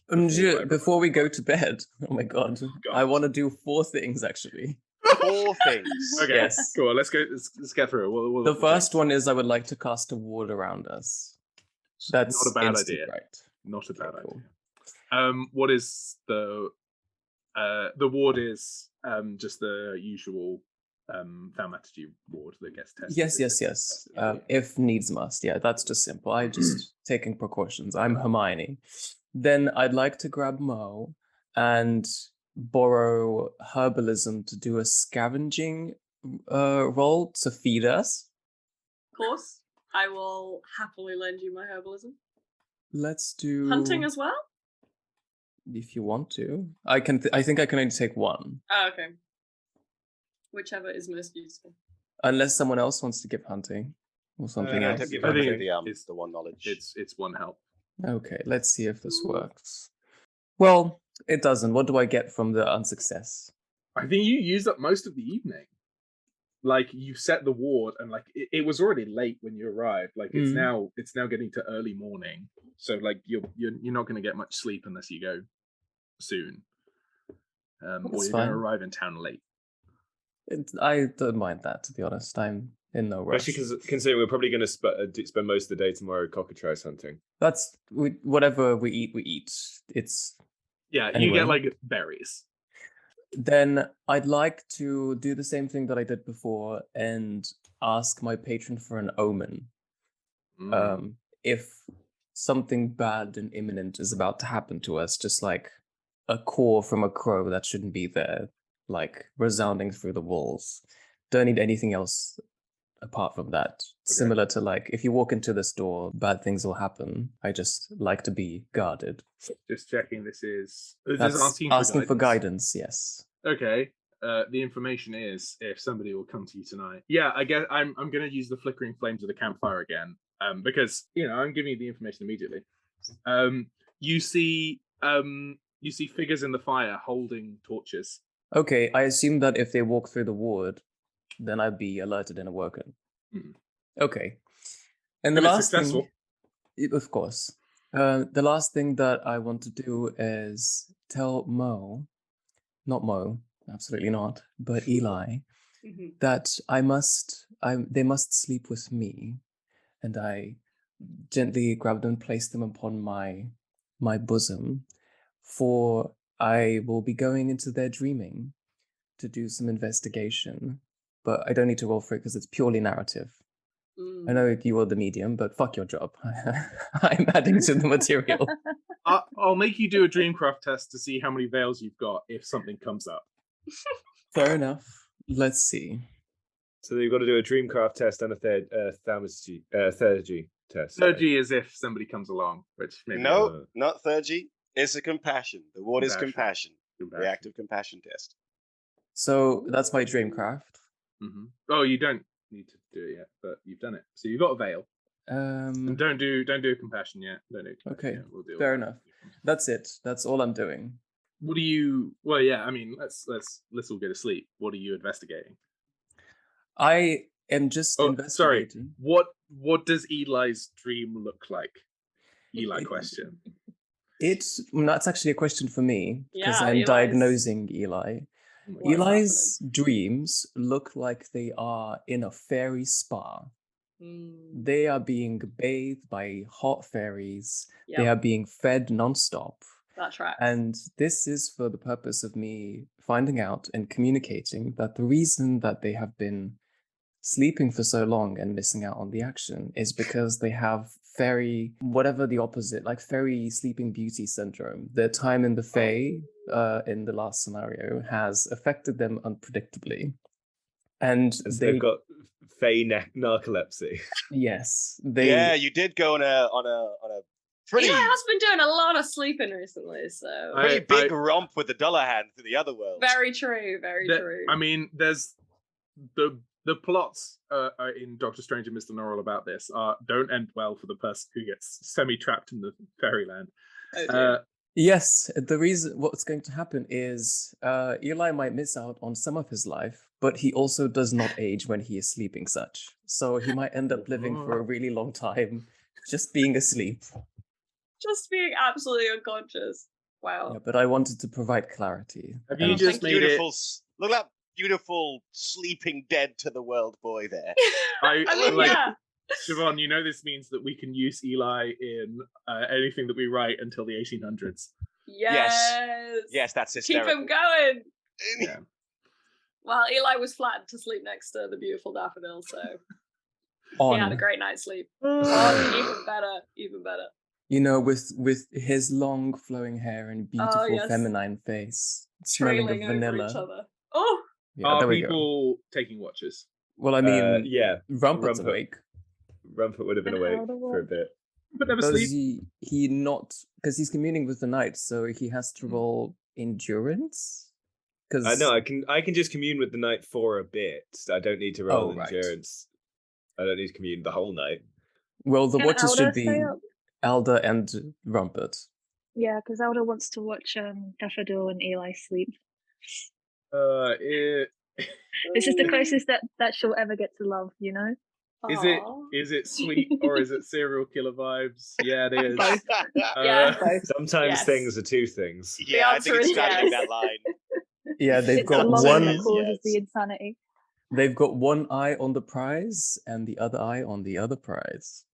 Before we go to bed, oh my god, I want to do 4 things actually. 4 things. Okay, yes. Cool. Let's go. Let's get through it. The first one is I would like to cast a ward around us. That's not a bad instant, idea. Right? Not a bad Cool. idea. What is the ward? Is just the usual thaumaturgy ward that gets tested. Yes. If needs must. Yeah, that's just simple. I just taking precautions. I'm Hermione. Then I'd like to grab Mo and borrow herbalism to do a scavenging roll to feed us. Of course, I will happily lend you my herbalism. Let's do hunting as well. If you want to, I can. I think I can only take 1. Oh, okay. Whichever is most useful. Unless someone else wants to give hunting or something else. I think it's the 1 knowledge. It's 1 help. Okay, let's see if this works. Well, it doesn't. What do I get from the unsuccess? I think you used up most of the evening. Like you set the ward, and like it was already late when you arrived. Like it's now getting to early morning. So like you're not going to get much sleep unless you go soon, or you're going to arrive in town late. I don't mind that, to be honest. I'm in no rush. Especially considering we're probably going to spend most of the day tomorrow cockatrice hunting. That's whatever we eat. It's you get like berries. Then I'd like to do the same thing that I did before and ask my patron for an omen. If something bad and imminent is about to happen to us, just like a caw from a crow that shouldn't be there, like resounding through the walls. Don't need anything else apart from that. Okay. Similar to like if you walk into this door, bad things will happen. I just like to be guarded. Just checking this is asking for guidance, yes. Okay. The information is if somebody will come to you tonight. Yeah, I guess I'm gonna use the flickering flames of the campfire again. Because I'm giving you the information immediately. You see figures in the fire holding torches. Okay, I assume that if they walk through the ward, then I'd be alerted and awoken. Okay. And the last thing, of course, the last thing that I want to do is tell not Mo, absolutely not, but Eli, that they must sleep with me. And I gently grabbed and placed them upon my bosom, for I will be going into their dreaming to do some investigation. But I don't need to roll for it because it's purely narrative. I know you are the medium, but fuck your job. I'm adding to the material. I'll make you do a Dreamcraft test to see how many veils you've got if something comes up. Fair enough. Let's see. So you've got to do a Dreamcraft test and a thaumaturgy test. Thurgy is if somebody comes along, which maybe not Thurgy. It's a compassion. The word is compassion. Reactive compassion test. So that's my Dreamcraft. Oh, you don't need to do it yet, but you've done it. So you've got a veil. And don't do a compassion yet. Don't do compassion okay. Yet. We'll deal Fair with enough. That's it. That's all I'm doing. What do you? Well, yeah. I mean, let's all go to sleep. What are you investigating? I am just Sorry. investigating. What does Eli's dream look like? Eli question. That's actually a question for me because Yeah, I'm Eli's- diagnosing Eli. What's Eli's dreams look like they are in a fairy spa. happening? They are being bathed by hot fairies. They Yep, are being fed nonstop. that tracks. And this is for the purpose of me finding out and communicating that the reason that they have been sleeping for so long and missing out on the action is because they have fairy, whatever the opposite, like fairy sleeping beauty syndrome. Their time in the Fae, in the last scenario, has affected them unpredictably. And And so they've got Fey narcolepsy. yes, Yeah, you did go on a pretty Eli has been doing a lot of sleeping recently, so pretty big romp with the Dullahan to the other world. very true, very true. I mean, there's the plots in Doctor Strange and Mr. Norrell about this don't end well for the person who gets semi-trapped in the fairyland. Yes, the reason what's going to happen is Eli might miss out on some of his life, but he also does not age when he is sleeping such. So he might end up living for a really long time, just being asleep. Just being absolutely unconscious. Wow. Yeah, but I wanted to provide clarity. Have you just made it? Look at that beautiful sleeping dead to the world boy there. I mean, like, yeah. Siobhan, you know this means that we can use Eli in anything that we write until the 1800s. Yes, that's Keep hysterical. him going. Yeah. Well, Eli was flattened to sleep next to the beautiful daffodil, so he had a great night's sleep. Even better. You know, with his long flowing hair and beautiful yes. feminine face, smelling of Trailing over vanilla. each other. Oh, Yeah, Are there we go. people taking watches? Well, I mean, Yeah, Rumpet's Rumpet. awake. Rumpet would have been And awake how to for a walk. bit. But never Does sleep. he not? Because he's communing with the knight, so he has to roll endurance. Because I know I can just commune with the knight for a bit. I don't need to roll right. endurance. I don't need to commune the whole night. Well, the Can watches Elder should stay be up? Elder and Rumpet. Yeah, because Elder wants to watch Daffodil and Eli sleep. This is the closest that she'll ever get to love, you know? Is it sweet or is it serial killer vibes? Yeah, it is. Both. Yeah. Both. Sometimes Yes. things are two things. Yeah, I think answer it's is straddling yes. that line. Yeah, they've It's the got love one. that causes Yes. the insanity. They've got one eye on the prize and the other eye on the other prize.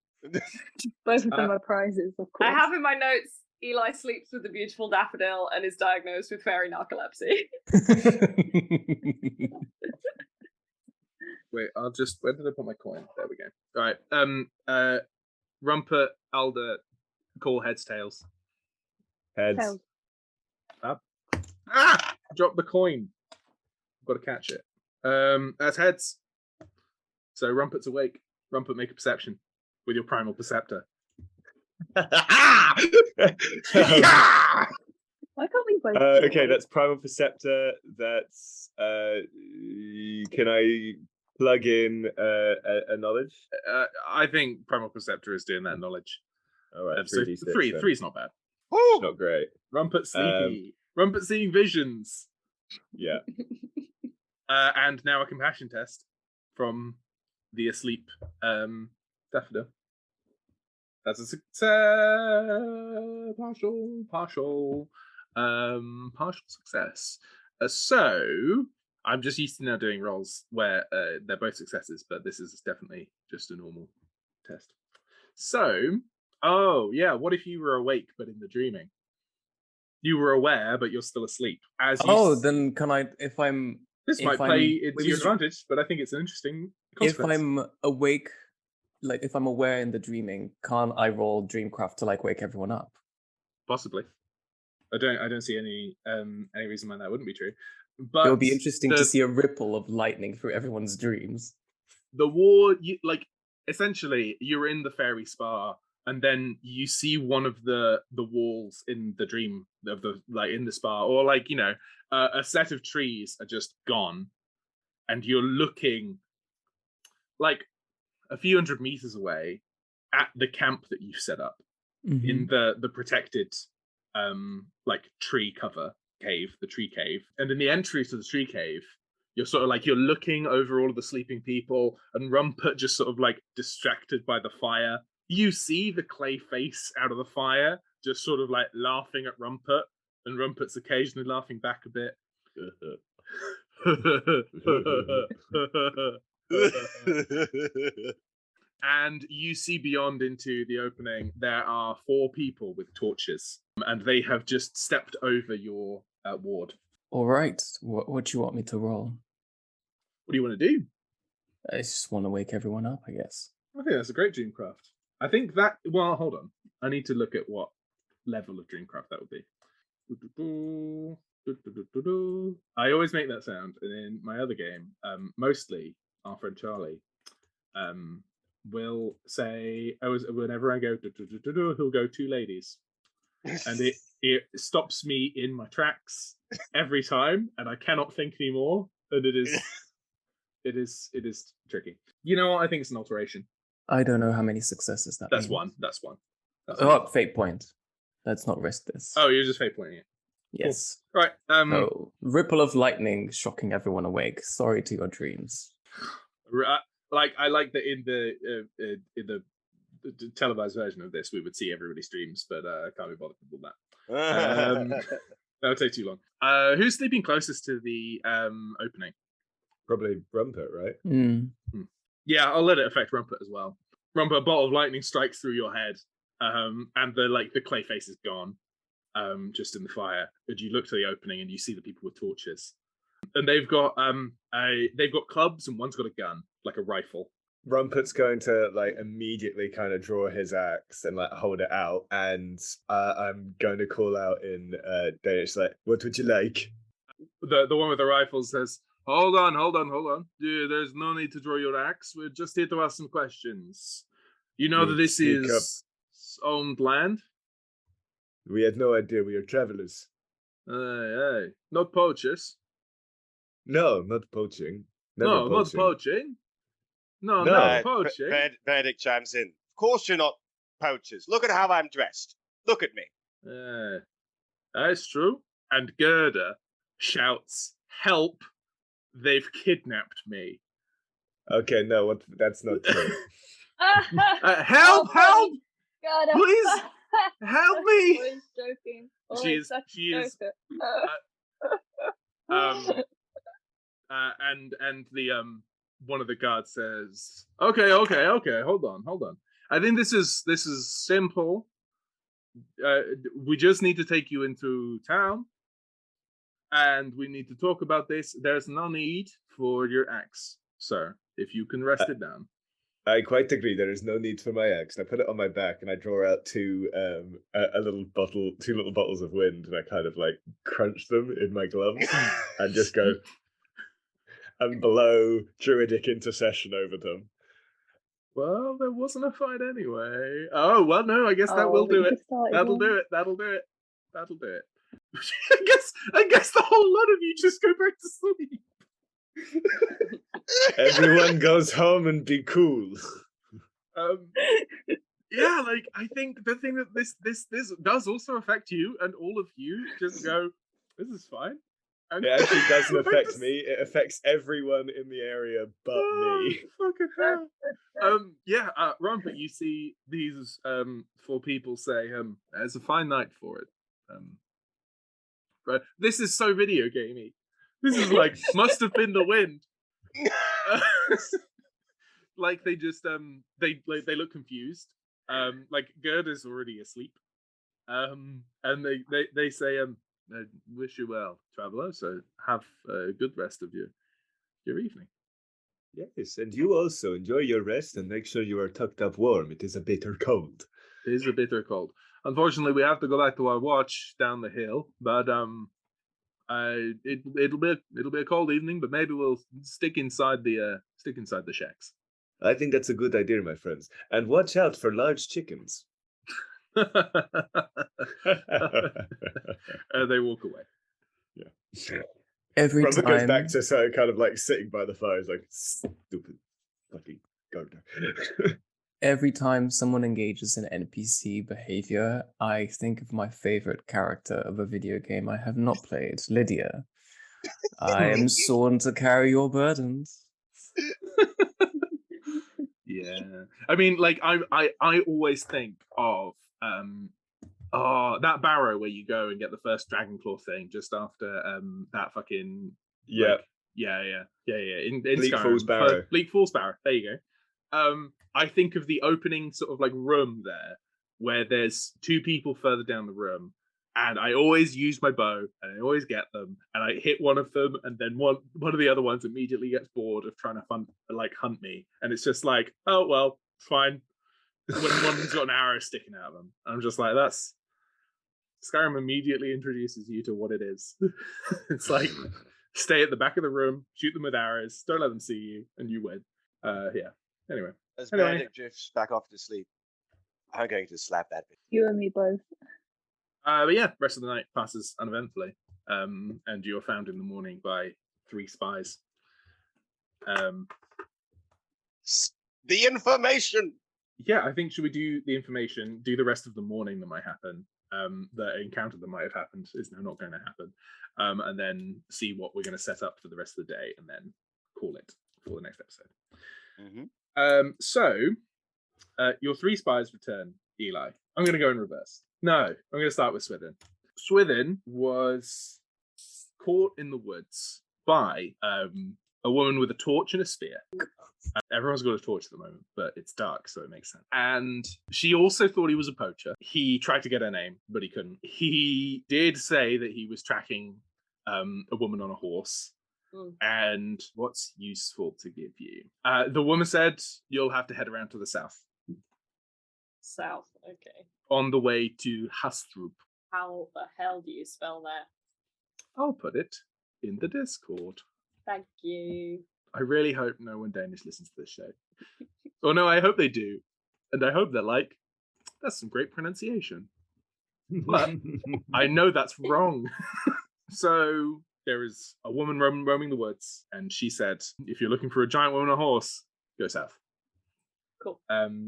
Both of them are prizes, of course. I have in my notes, Eli sleeps with the beautiful daffodil and is diagnosed with fairy narcolepsy. Wait, where did I put my coin? There we go. All right. Rumpet, Alder, call heads, tails. Heads. Tails. Drop the coin. I've got to catch it. That's heads. So Rumpet's awake. Rumpet, make a perception with your primal perceptor. Why can't we both? Okay, that's primal perceptor. That's can I plug in a knowledge? I think primal perceptor is doing that knowledge. All right, So 3d6. three, then. three's not bad. It's not great. Rumpet sleepy. Rumpet seeing visions. Yeah. And now a compassion test from the asleep daffodil. That's a success. Partial success. So I'm just used to now doing rolls where they're both successes, but this is definitely just a normal test. So, what if you were awake but in the dreaming? You were aware, but you're still asleep. Then can I? This might play into your advantage, but I think it's an interesting consequence. If I'm awake, like if I'm aware in the dreaming, can't I roll Dreamcraft to like wake everyone up? Possibly. I don't see any reason why that wouldn't be true. But it would be interesting to see a ripple of lightning through everyone's dreams. The war, essentially, you're in the fairy spa, and then you see one of the walls in the dream of in the spa, or a set of trees are just gone, and you're looking like a few hundred meters away at the camp that you've set up in the protected tree cover cave, the tree cave, and in the entry to the tree cave, You're sort of like, you're looking over all of the sleeping people, and Rumpert just sort of like distracted by the fire. You see the clay face out of the fire, just sort of like laughing at Rumpert, and Rumpert's occasionally laughing back a bit. And you see beyond into the opening, there are 4 people with torches, and they have just stepped over your ward. All right. What do you want me to roll? What do you want to do? I just want to wake everyone up, I guess. I think that's a great Dreamcraft. I think that, well, hold on. I need to look at what level of Dreamcraft that would be. I always make that sound, and in my other game, mostly our friend Charlie will say, whenever I go, he'll go 2 ladies. And it stops me in my tracks every time, and I cannot think anymore. And it is tricky. You know what? I think it's an alteration. I don't know how many successes that That's means. one. That's one. Fate point. Let's not risk this. Oh, you're just fate pointing it. Yes. Cool. Right. Ripple of lightning shocking everyone awake. Sorry to your dreams. I like that in the televised version of this, we would see everybody's dreams, but I can't be bothered with that. That would take too long. Who's sleeping closest to the opening? Probably Rumpert, right? Yeah, I'll let it affect Rumpert as well. Rumpert, a bolt of lightning strikes through your head, and the clay face is gone, just in the fire. And you look to the opening and you see the people with torches, and they've got clubs, and one's got a gun, like a rifle. Rumpert's going to like immediately kind of draw his axe and like hold it out, and I'm going to call out in Danish, like, "What would you like?" The one with the rifle says, Hold on. There's no need to draw your axe. We're just here to ask some questions. You know that this is owned land? We had no idea. We are travelers. Hey. Not poachers. No, not poaching. Not poaching. No, not poaching. Benedict chimes in. Of course you're not poachers. Look at how I'm dressed. Look at me. That's true. And Gerda shouts, "Help! They've kidnapped me." Okay, no, that's not true. Help! God, Please, help me! Always joking. She is. And the one of the guards says, "Okay, hold on. I think this is simple. We just need to take you into town, and we need to talk about this. There's no need for your axe, sir. If you can rest it down." I quite agree. There is no need for my axe. And I put it on my back, and I draw out two little bottles of wind, and I kind of like crunch them in my gloves, and just go and blow druidic intercession over them. Well, there wasn't a fight anyway. Oh well, no. I guess that will do it. That'll do it. I guess the whole lot of you just go back to sleep. Everyone goes home and be cool. Yeah, like I think the thing that this does also affect you, and all of you just go, "This is fine." And it actually doesn't affect me. It affects everyone in the area but me. Fucking hell. Yeah, Rumpert, you see these 4 people say, "There's a fine night for it." But this is so video gamey. This is like must have been the wind. Like they just they look confused. Like Gerda's already asleep. And they say, "I wish you well, traveler. So have a good rest of your evening." Yes, and you also enjoy your rest and make sure you are tucked up warm. It is a bitter cold. It is a bitter cold. Unfortunately, we have to go back to our watch down the hill, but it'll be a cold evening, but maybe we'll stick inside the shacks. I think that's a good idea, my friends. And watch out for large chickens. They walk away. Yeah. Every Rumpert time goes back to kind of like sitting by the fire. He's like, stupid fucking gardener. Every time someone engages in NPC behavior, I think of my favorite character of a video game I have not played, Lydia, I am sworn to carry your burdens. Yeah. I mean, like, I always think of that barrow where you go and get the first dragon claw thing just after that fucking Yeah. yeah. In Bleak Skyrim, Falls Barrow. Bleak Falls Barrow. There you go. I think of the opening sort of like room there where there's two people further down the room, and I always use my bow and I always get them, and I hit one of them, and then one of the other ones immediately gets bored of trying to hunt me, and it's just like, oh well, fine. When one's got an arrow sticking out of them, I'm just like, that's Skyrim immediately introduces you to what it is. It's like, stay at the back of the room, shoot them with arrows, don't let them see you, and you win. Yeah. Anyway. As Benedict drifts back off to sleep, I'm going to slap that bitch. You and me both. But yeah, rest of the night passes uneventfully. And you're found in the morning by 3 spies. The information! Yeah, I think should we do the information, do the rest of the morning that might happen. The encounter that might have happened is now not going to happen. And then see what we're going to set up for the rest of the day, and then call it for the next episode. Mm-hmm. So your 3 spies return, Eli. I'm going to go in reverse. No, I'm going to start with Swithin. Swithin was caught in the woods by a woman with a torch and a spear. Everyone's got a torch at the moment, but it's dark, so it makes sense. And she also thought he was a poacher. He tried to get her name, but he couldn't. He did say that he was tracking a woman on a horse. And what's useful to give you? The woman said you'll have to head around to the south. South, okay. On the way to Hastrup. How the hell do you spell that? I'll put it in the Discord. Thank you. I really hope no one Danish listens to this show. Oh no, I hope they do. And I hope they're like, that's some great pronunciation. But I know that's wrong. So there is a woman roaming the woods, and she said, if you're looking for a giant woman on a horse, go south. Cool.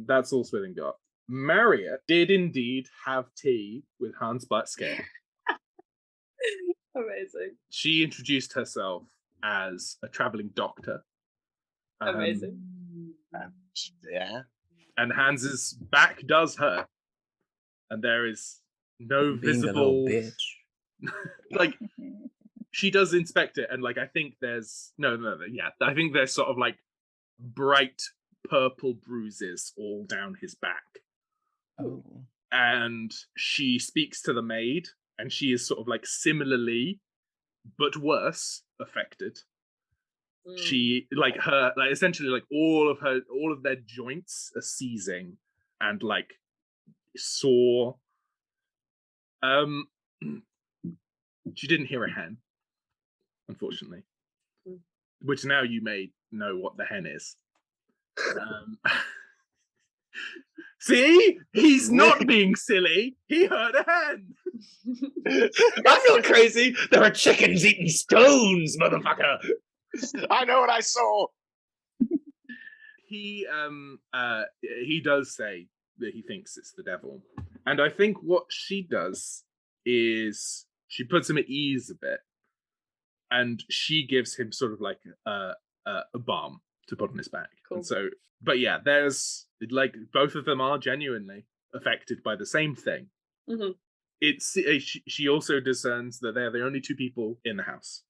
That's all Swithin got. Marriott did indeed have tea with Hans Buttskare. Amazing. She introduced herself as a traveling doctor. Amazing. Yeah. And Hans's back does hurt. And there is no visible bitch. Like, she does inspect it, and like I think there's I think there's sort of like bright purple bruises all down his back. Oh. And she speaks to the maid, and she is sort of like similarly, but worse, affected. She essentially like all of their joints are seizing and like sore. She didn't hear a hen, unfortunately. Which now you may know what the hen is. See? He's not being silly. He heard a hen. I'm not crazy. There are chickens eating stones, motherfucker. I know what I saw. He does say that he thinks it's the devil. And I think what she does is she puts him at ease a bit. And she gives him sort of like a balm to put on his back. Cool. And so, but yeah, there's like both of them are genuinely affected by the same thing. Mm-hmm. She also discerns that they're the only 2 people in the house.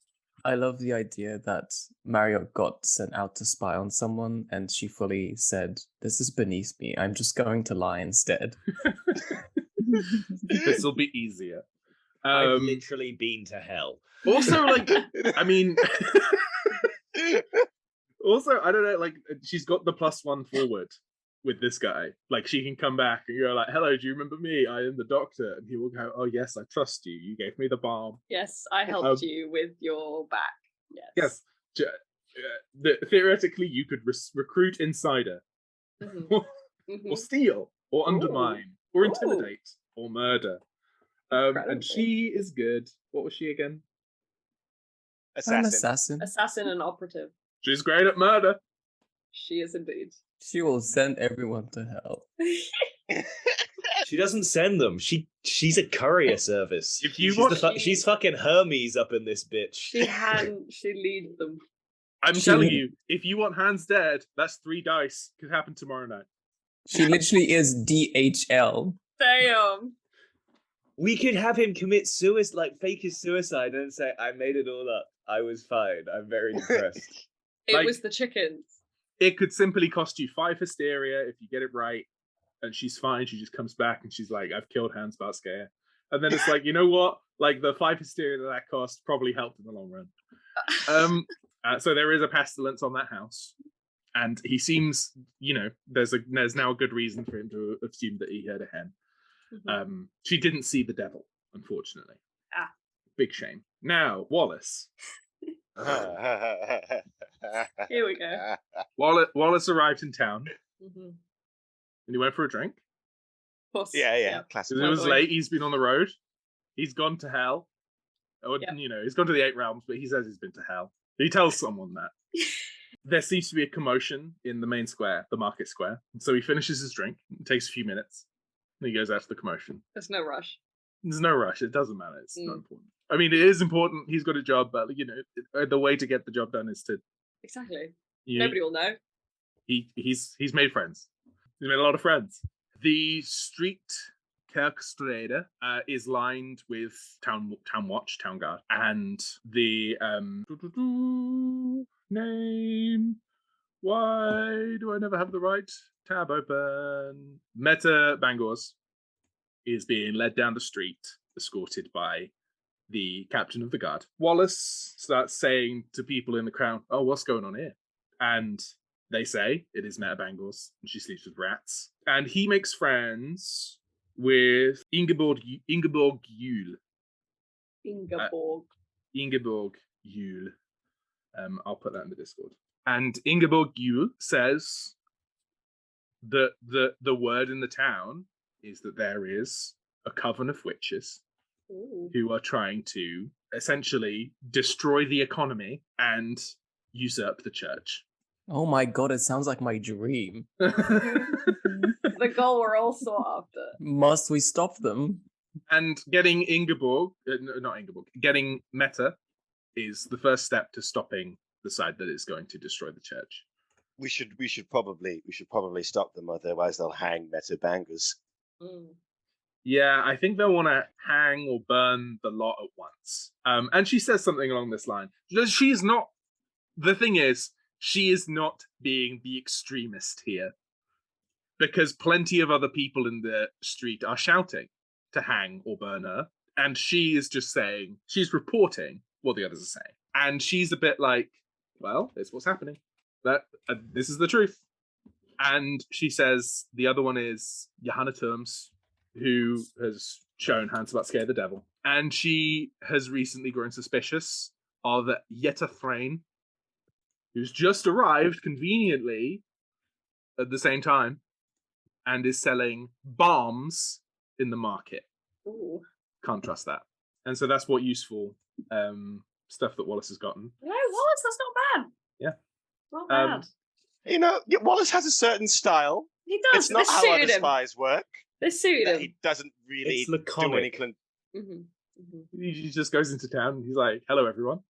I love the idea that Marriott got sent out to spy on someone, and she fully said, "This is beneath me. I'm just going to lie instead." This will be easier. I've literally been to hell. Also, like, I mean, also, I don't know, like, she's got the +1 forward with this guy. Like, she can come back and go like, hello, do you remember me? I am the doctor. And he will go, oh, yes, I trust you. You gave me the balm. Yes, I helped you with your back. Yes. Theoretically, you could recruit insider. Mm-hmm. Or steal, or undermine, or intimidate, or murder. And she is good. What was she again? Assassin. Assassin and operative. She's great at murder. She is indeed. She will send everyone to hell. She doesn't send them. She She's a courier service. If you want, she's fucking Hermes up in this bitch. She leads them. I'm telling you, if you want hands dead, that's 3 dice. Could happen tomorrow night. She literally is DHL. Damn. We could have him commit suicide, like fake his suicide, and say, "I made it all up. I was fine. I'm very depressed." It was the chickens. It could simply cost you 5 hysteria if you get it right, and she's fine. She just comes back and she's like, "I've killed Hans Barskaya." And then it's like, you know what? Like the 5 hysteria that cost probably helped in the long run. So there is a pestilence on that house, and he seems, there's now a good reason for him to assume that he heard a hen. Mm-hmm. She didn't see the devil, unfortunately. Big shame. Now, Wallace. Here we go. Wallace arrived in town, and he went for a drink. Of course. Yeah. Classic. It was late. He's been on the road. He's gone to hell. Or, he's gone to the 8 realms, but he says he's been to hell. He tells someone that. There seems to be a commotion in the main square, the market square. So he finishes his drink. It takes a few minutes. And he goes out to the commotion. There's no rush. There's no rush. It doesn't matter. It's not important. I mean, it is important. He's got a job, but, the way to get the job done is to... Exactly. Nobody will know. He's made friends. He's made a lot of friends. The street... Kerkstrade is lined with town watch, town guard, and the name. Why do I never have the right tab open? Meta Bangors is being led down the street, escorted by the captain of the guard. Wallace starts saying to people in the crowd, "Oh, what's going on here?" And they say it is Meta Bangors, and she sleeps with rats. And he makes friends with Ingeborg Yule. Ingeborg Yule. I'll put that in the Discord. And Ingeborg Yule says that the word in the town is that there is a coven of witches who are trying to essentially destroy the economy and usurp the church. Oh my god, it sounds like my dream. The goal we're all sought after. Must we stop them? And getting getting Meta is the first step to stopping the side that is going to destroy the church. We should probably stop them, otherwise they'll hang Meta Bangers. Yeah, I think they'll want to hang or burn the lot at once. And she says something along this line. She's not. The thing is, she is not being the extremist here, because plenty of other people in the street are shouting to hang or burn her, and she is just saying, she's reporting what the others are saying. And she's a bit like, well, it's what's happening. This is the truth. And she says the other one is Johanna Terms, who has shown Hans about Scare the Devil. And she has recently grown suspicious of Jetta Thrain, who's just arrived conveniently at the same time and is selling bombs in the market. Ooh. Can't trust that. And so that's what useful stuff that Wallace has gotten. No, Wallace, that's not bad. Yeah. Not bad. Wallace has a certain style. He does. It's not how other spies work. This suited him. He doesn't really do any... He just goes into town and he's like, hello, everyone.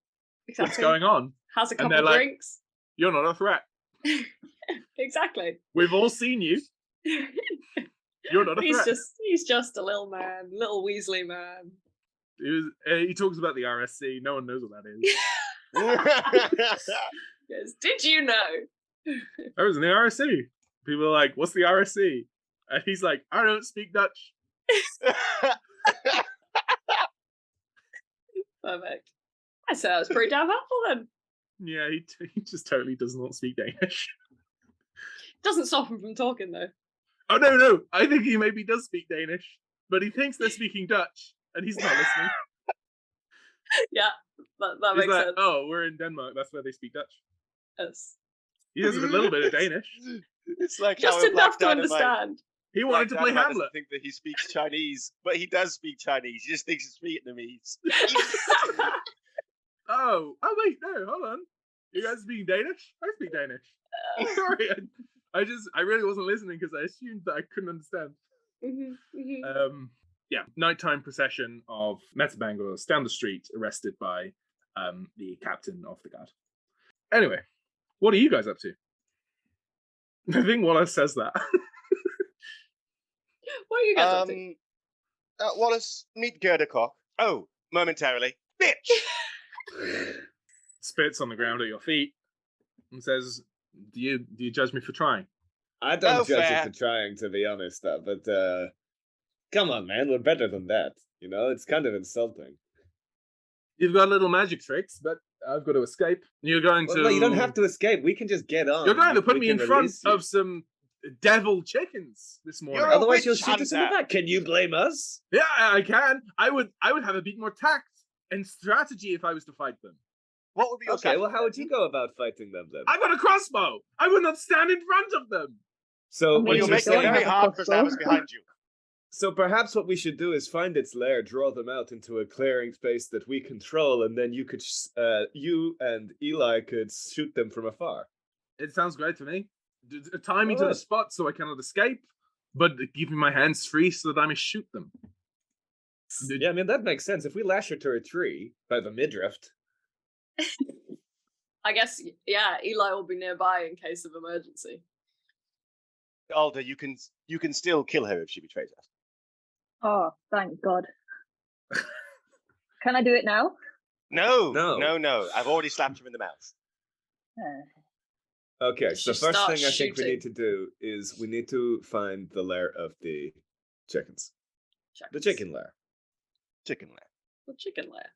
Exactly. What's going on? Has a couple of drinks. You're not a threat. Exactly. We've all seen you. You're not a threat. He's just a little man, little Weasley man. He talks about the RSC. No one knows what that is. Yes. Did you know? I was in the RSC. People are like, what's the RSC? And he's like, I don't speak Dutch. Perfect. I said that was pretty damn helpful then. Yeah, he just totally does not speak Danish. Doesn't stop him from talking though. Oh no! I think he maybe does speak Danish, but he thinks they're speaking Dutch, and he's not listening. Yeah, that makes sense. Oh, we're in Denmark. That's where they speak Dutch. Yes. He does a little bit of Danish. It's like just enough to understand. He wanted to play Hamlet. I think that he speaks Chinese, but he does speak Chinese. He just thinks it's Vietnamese. Oh wait, no, hold on. You guys speak Danish? I speak Danish. Sorry, I really wasn't listening because I assumed that I couldn't understand. nighttime procession of Metabangors down the street, arrested by the captain of the guard. Anyway, what are you guys up to? I think Wallace says that. What are you guys up to? Wallace, meet Gerdacock. Oh, momentarily. Bitch! Spits on the ground at your feet and says, do you judge me for trying? I don't No judge fair. you for trying, to be honest, but come on, man, we're better than that. You know, it's kind of insulting. You've got little magic tricks, but I've got to escape. You're going to... No, you don't have to escape. We can just get on. You're going to put We me can in front release you. of some devil chickens this morning. You're a Otherwise, you'll witch shoot us in the hunter. back. Can you blame us? Yeah, I can. I would have a bit more tact and strategy if I was to fight them. What would be your Okay, well, how would you go about fighting them then? I got a crossbow. I would not stand in front of them. So, Well, Well, you're You're making it saying very have a hard for us to have us crossbow? behind you. So perhaps what we should do is find its lair, draw them out into a clearing space that we control, and then you and Eli could shoot them from afar. It sounds great to me. Tie me to the Alright. spot so I cannot escape, but give me my hands free so that I may shoot them. Yeah, I mean that makes sense. If we lash her to a tree by the midriff, I guess, yeah, Eli will be nearby in case of emergency. Alder, you can still kill her if she betrays us. Oh, thank God. Can I do it now? No, No. no. I've already slapped her in the mouth. okay. You So the should first start thing I think we shooting. need to do is we need to find the lair of the chickens. The Chickens. chicken lair. Chicken lair. The chicken lair.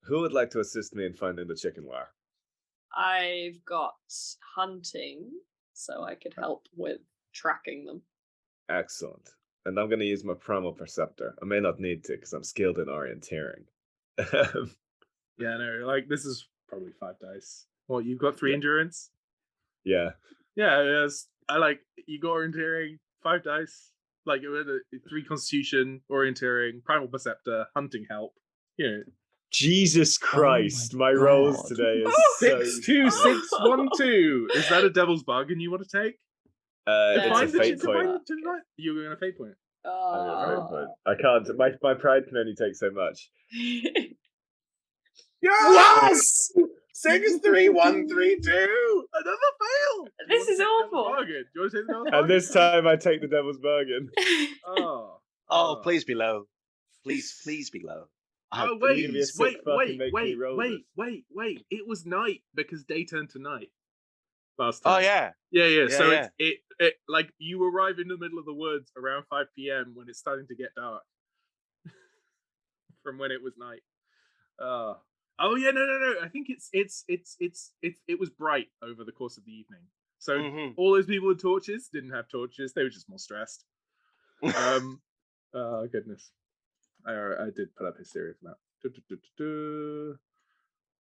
Who would like to assist me in finding the chicken lair? I've got hunting, so I could help with tracking them. Excellent. And I'm going to use my primal perceptor. I may not need to because I'm skilled in orienteering. Yeah, no, like this is probably 5 dice. What, you've got 3 Yeah. endurance? yeah. Yeah, yes. I like you got orienteering, 5 dice. Like it was 3 constitution, orienteering, primal perceptor, hunting help. You know, Jesus Christ, my my rolls God. today is 6, 2, 6, 1, 2. Is that a devil's bargain you want to take? It's a Find the fate chicken point. lair. You're going to fate point. I'm a fate Oh. point. I can't. My pride can only take so much. Yes! 6, 3, 1, 3, 2. Another fail. This is awful. Bargain. Do you want to take the devil's And this bargain? time I take the devil's bargain. Oh. Oh, please be low. Please be low. Oh, You're gonna be a wait, sick fuck and make me roll wait. It was night because day turned to night last time. Oh yeah. Yeah. Yeah, So yeah. it like you arrive in the middle of the woods around 5 p.m. when it's starting to get dark from when it was night. Oh yeah, no. I think it was bright over the course of the evening. So Mhm. all those people with torches didn't have torches. They were just more stressed. Oh goodness. I did put up hysteria for that.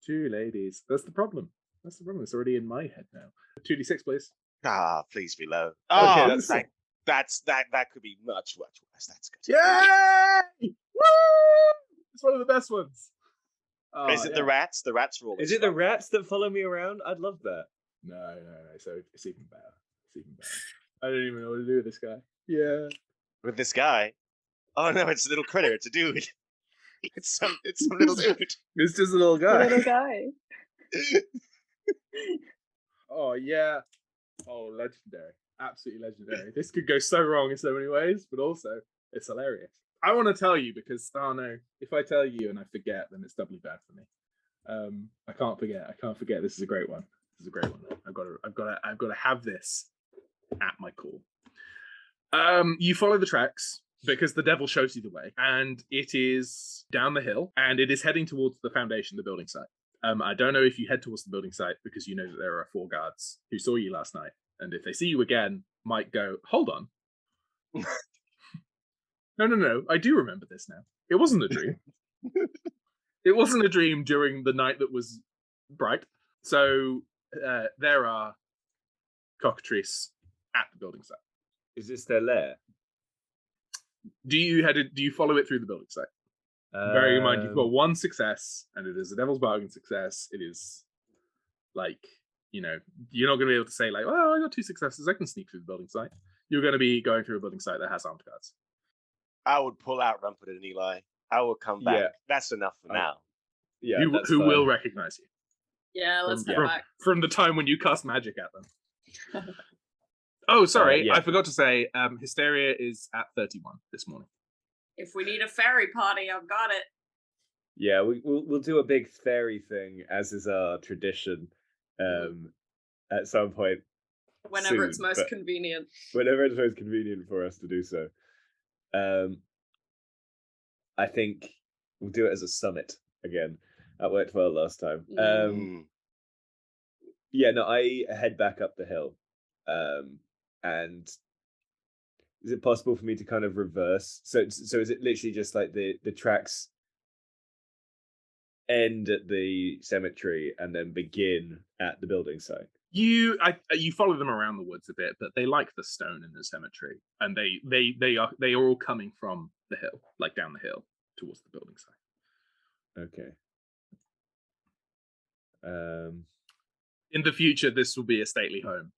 2 ladies. That's the problem. It's already in my head now. 2d6, please. Ah, please be low. Okay, Oh, that could be much worse. That's good. Yay! Woo! It's one of the best ones. Oh, Is it yeah. the rats? The rats are always Is it the fun. rats that follow me around? I'd love that. No. So it's even better. I don't even know what to do with this guy. Yeah. with this guy? Oh no, it's a little critter. It's a dude. It's some little dude. It's just a little The guy. little guy. Oh yeah. Oh, legendary. Absolutely legendary. This could go so wrong in so many ways, but also it's hilarious. I want to tell you because oh no, if I tell you and I forget, then it's doubly bad for me. I can't forget. This is a great one. I've got to have this at my call. You follow the tracks because the devil shows you the way, and it is down the hill, and it is heading towards the foundation, the building site. I don't know if you head towards the building site because you know that there are 4 guards who saw you last night, and if they see you again, might go, hold on. No, I do remember this now. It wasn't a dream. It wasn't a dream during the night that was bright. So there are cockatrices at the building site. Is this their lair? Do you follow it through the building site? Bearing in mind you've got 1 success, and it is a devil's bargain success. It is like, you know, you're not going to be able to say like, oh, I got 2 successes, I can sneak through the building site. You're going to be going through a building site that has armed guards. I would pull out Rumpert and Eli. I will come back. Yeah. That's enough for now. Yeah, that's who fine. will recognize you Yeah, let's head from, back. from the time when you cast magic at them. Oh, sorry, yeah. I forgot to say, Hysteria is at 31 this morning. If we need a fairy party, I've got it. Yeah, we'll do a big fairy thing, as is our tradition, at some point. Whenever soon, it's most convenient. Whenever it's most convenient for us to do so. I think we'll do it as a summit again. That worked well last time. Yeah, no, I head back up the hill. And is it possible for me to kind of reverse? So is it literally just like the tracks end at the cemetery and then begin at the building site? You follow them around the woods a bit, but they like the stone in the cemetery, and they are all coming from the hill, like down the hill towards the building site. Okay. In the future, this will be a stately home.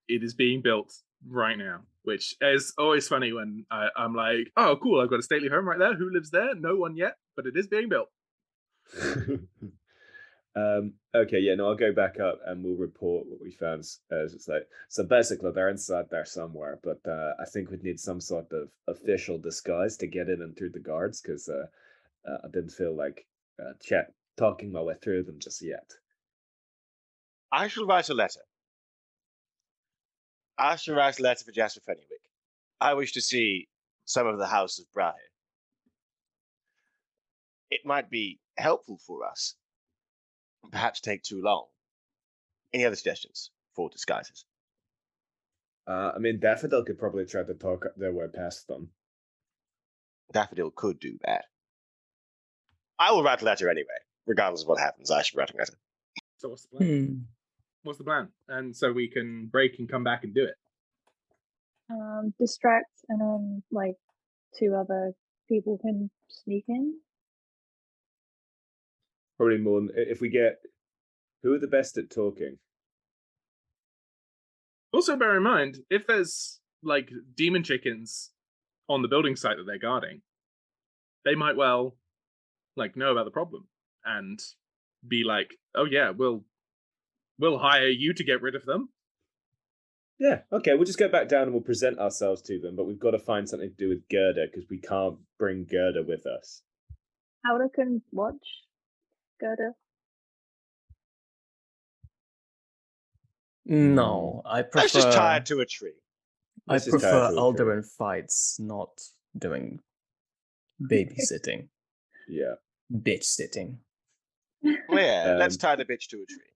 It is being built right now, which is always funny when I'm like, oh, cool, I've got a stately home right there. Who lives there? No one yet, but it is being built. Okay, yeah, no, I'll go back up and we'll report what we found. It's like, so basically they're inside there somewhere, but I think we'd need some sort of official disguise to get in and through the guards, because I didn't feel like talking my way through them just yet. I shall write a letter. I shall write a letter for Jasper Fennywick. I wish to see some of the House of Briar. It might be helpful for us. Perhaps take too long. Any other suggestions for disguises? I mean, Daffodil could probably try to talk their way past them. Daffodil could do that. I will write a letter anyway, regardless of what happens. I should write a letter. So what's the plan? What's the plan? And so we can break and come back and do it. Distract, and then like 2 other people can sneak in. Probably more if we get. Who are the best at talking? Also, bear in mind, if there's like demon chickens on the building site that they're guarding, they might well like know about the problem and be like, "Oh yeah, we'll hire you to get rid of them." Yeah, okay, we'll just go back down and we'll present ourselves to them, but we've got to find something to do with Gerda, because we can't bring Gerda with us. Howder can watch Gerda. No, I prefer. Let's just tie it to a tree. I prefer Alderan fights, not doing babysitting. Yeah. Bitch sitting. Well, yeah, let's tie the bitch to a tree.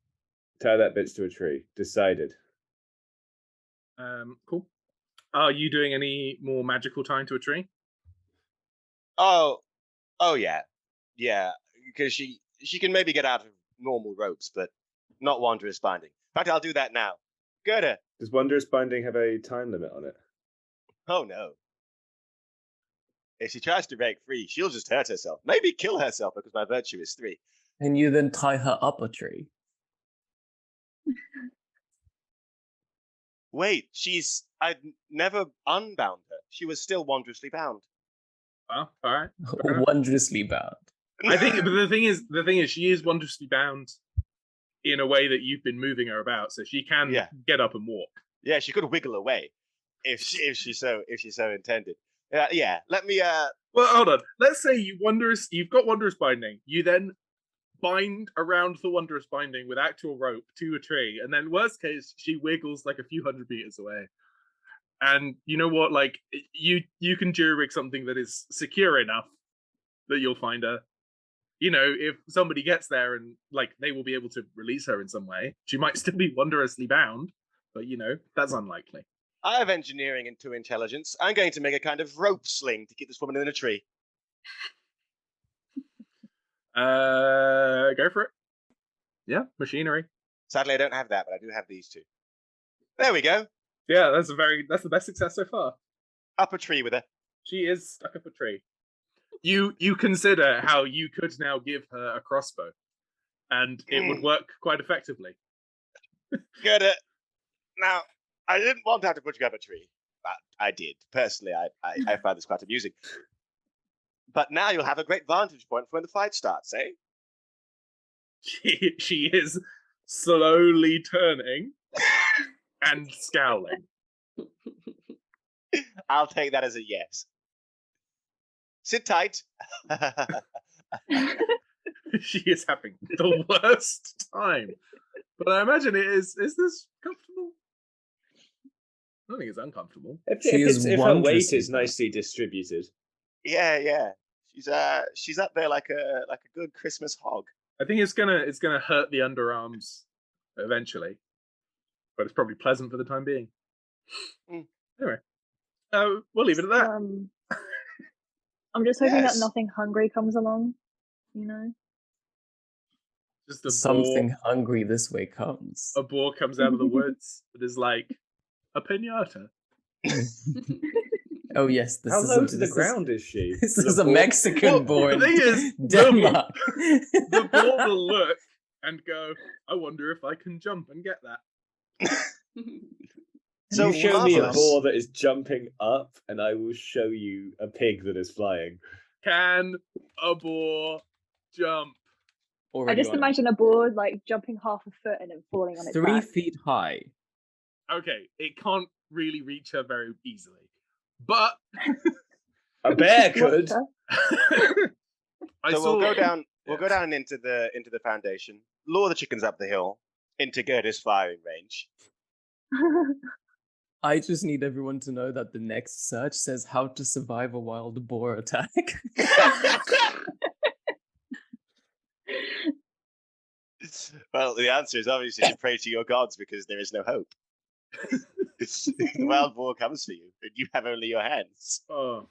Tie that bitch to a tree. Decided. Cool. Are you doing any more magical tying to a tree? Oh yeah, because she can maybe get out of normal ropes, but not wondrous binding. In fact, I'll do that now. Gerda. Does wondrous binding have a time limit on it? Oh no. If she tries to break free, she'll just hurt herself. Maybe kill herself, because my virtue is 3. And you then tie her up a tree. Wait, I'd never unbound her. She was still wondrously bound. Well, all right. Wondrously bound. I think, but the thing is, she is wondrously bound in a way that you've been moving her about, so she can get up and walk. Yeah, she could wiggle away if she so intended. Yeah, let me. Well, hold on. Let's say you've got wondrous binding. You then bind around the wondrous binding with actual rope to a tree, and then worst case, she wiggles like a few hundred meters away. And you know what? Like you can jury rig something that is secure enough that you'll find her. You know, if somebody gets there and like they will be able to release her in some way, she might still be wondrously bound, but you know that's unlikely. I have engineering into intelligence. I'm going to make a kind of rope sling to keep this woman in a tree. Go for it. Yeah, machinery. Sadly, I don't have that, but I do have these 2. There we go. Yeah, that's the best success so far. Up a tree with her. She is stuck up a tree. You consider how you could now give her a crossbow, and it would work quite effectively. Good. Now, I didn't want to have to put you up a tree. I did. Personally, I find this quite amusing. But now you'll have a great vantage point for when the fight starts, eh? She is slowly turning and scowling. I'll take that as a yes. Sit tight. She is having the worst time. But I imagine it is. Is this comfortable? I don't think it's uncomfortable. If her weight is nicely distributed. Yeah. She's up there like a good Christmas hog. I think it's gonna hurt the underarms eventually, but it's probably pleasant for the time being. Anyway, we'll leave it at that. I'm just hoping that nothing hungry comes along. Just something hungry this way comes. A boar comes out of the woods. It is like a pinata. Oh yes, this How is low to the ground is she? This is a Mexican boar. The thing is, Denmark. The boar will look and go, I wonder if I can jump and get that. So you show me a boar that is jumping up, and I will show you a pig that is flying. Can a boar jump? I just imagine a boar like jumping half a foot and then falling on its 3 back. feet high. Okay, it can't really reach her very easily, but a bear could. So we'll go down. We'll go down into the foundation. Lure the chickens up the hill into Gerda's firing range. I just need everyone to know that the next search says how to survive a wild boar attack. Well, the answer is obviously to pray to your gods because there is no hope. The wild boar comes for you, and you have only your hands. Oh,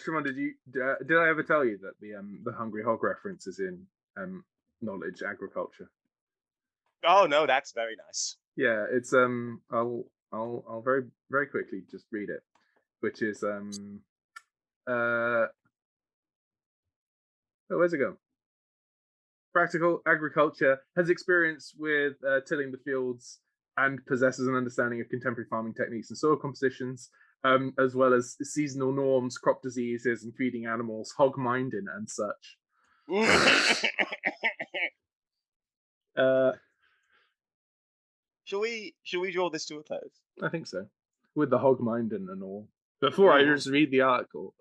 Shimon, did I ever tell you that the Hungry Hog reference is in Knowledge Agriculture? Oh no, that's very nice. Yeah, it's I'll very very quickly just read it, which is where's it going? Practical agriculture has experience with tilling the fields and possesses an understanding of contemporary farming techniques and soil compositions, as well as seasonal norms, crop diseases, and feeding animals, hog minding, and such. Shall we draw this to a close? I think so. With the hog minding and all. Before I just read the article.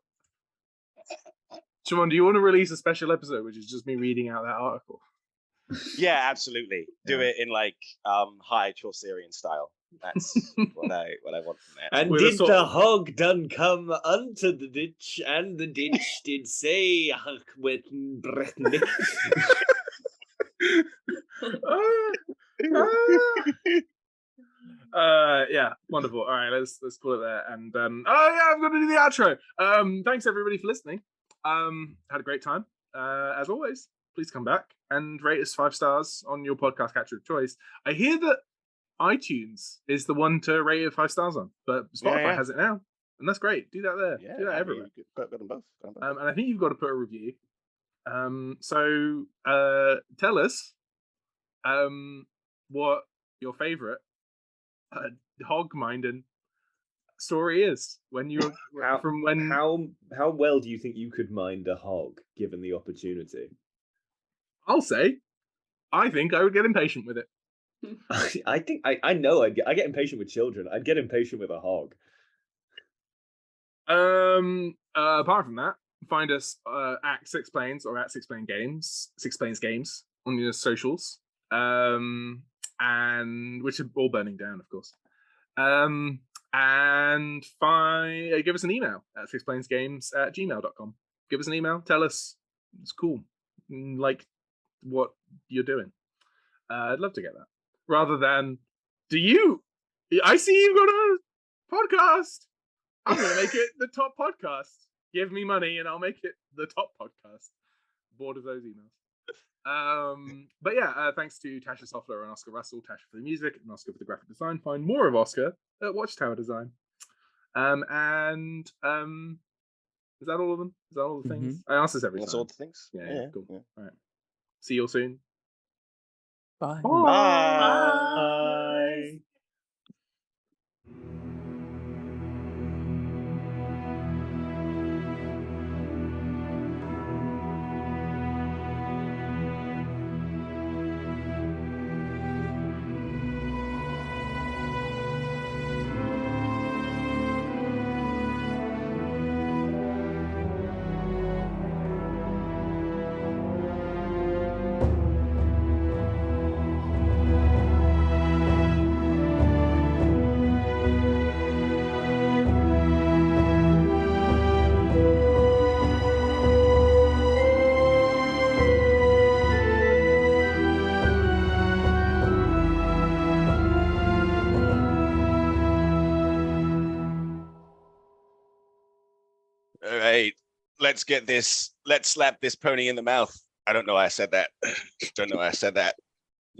Shimon, do you want to release a special episode, which is just me reading out that article? Yeah, absolutely. Do it in like high Chaucerian style. That's what I want from that. And did the hog done come unto the ditch, and the ditch did say, "Huck with Brittany." Yeah, wonderful. All right, let's call it there. And I'm going to do the outro. Thanks everybody for listening. Had a great time. As always, please come back and rate us 5 stars on your podcast catcher of choice. I hear that iTunes is the one to rate it 5 stars on, but Spotify has it now, and that's great. Do that there. Do that everywhere. Got them both. And I think you've got to put a review. So tell us what your favorite hog minding story is when you're how well do you think you could mind a hog given the opportunity? I think I would get impatient with it. I know I get impatient with children. I'd get impatient with a hog. Apart from that, find us at Sixplanes or at Sixplanes Games on your socials. And which are all burning down, of course. And give us an email at sixplanesgames@gmail.com. Give us an email. Tell us it's cool, like what you're doing. I'd love to get that. Rather than, I see you've got a podcast. I'm going to make it the top podcast. Give me money and I'll make it the top podcast. Bored of those emails. But yeah, thanks to Tasha Sofla and Oscar Russell, Tasha for the music and Oscar for the graphic design. Find more of Oscar at Watchtower Design. Is that all of them? Is that all the things? I ask this every time. That's all the things. Yeah, cool. Yeah. All right. See you all soon. Bye. Bye. right, let's slap this pony in the mouth. I don't know why I said that. Don't know why I said that.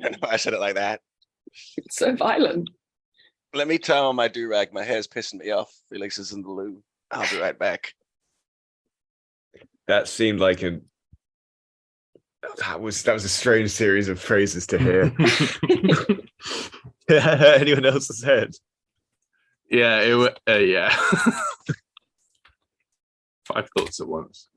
Don't know why I said it like that. It's so violent. Let me turn on my do-rag. My hair's pissing me off. Felix is in the loo. I'll be right back. That seemed like that was a strange series of phrases to hear. Anyone else's head? Yeah, it was. Yeah. 5 thoughts at once.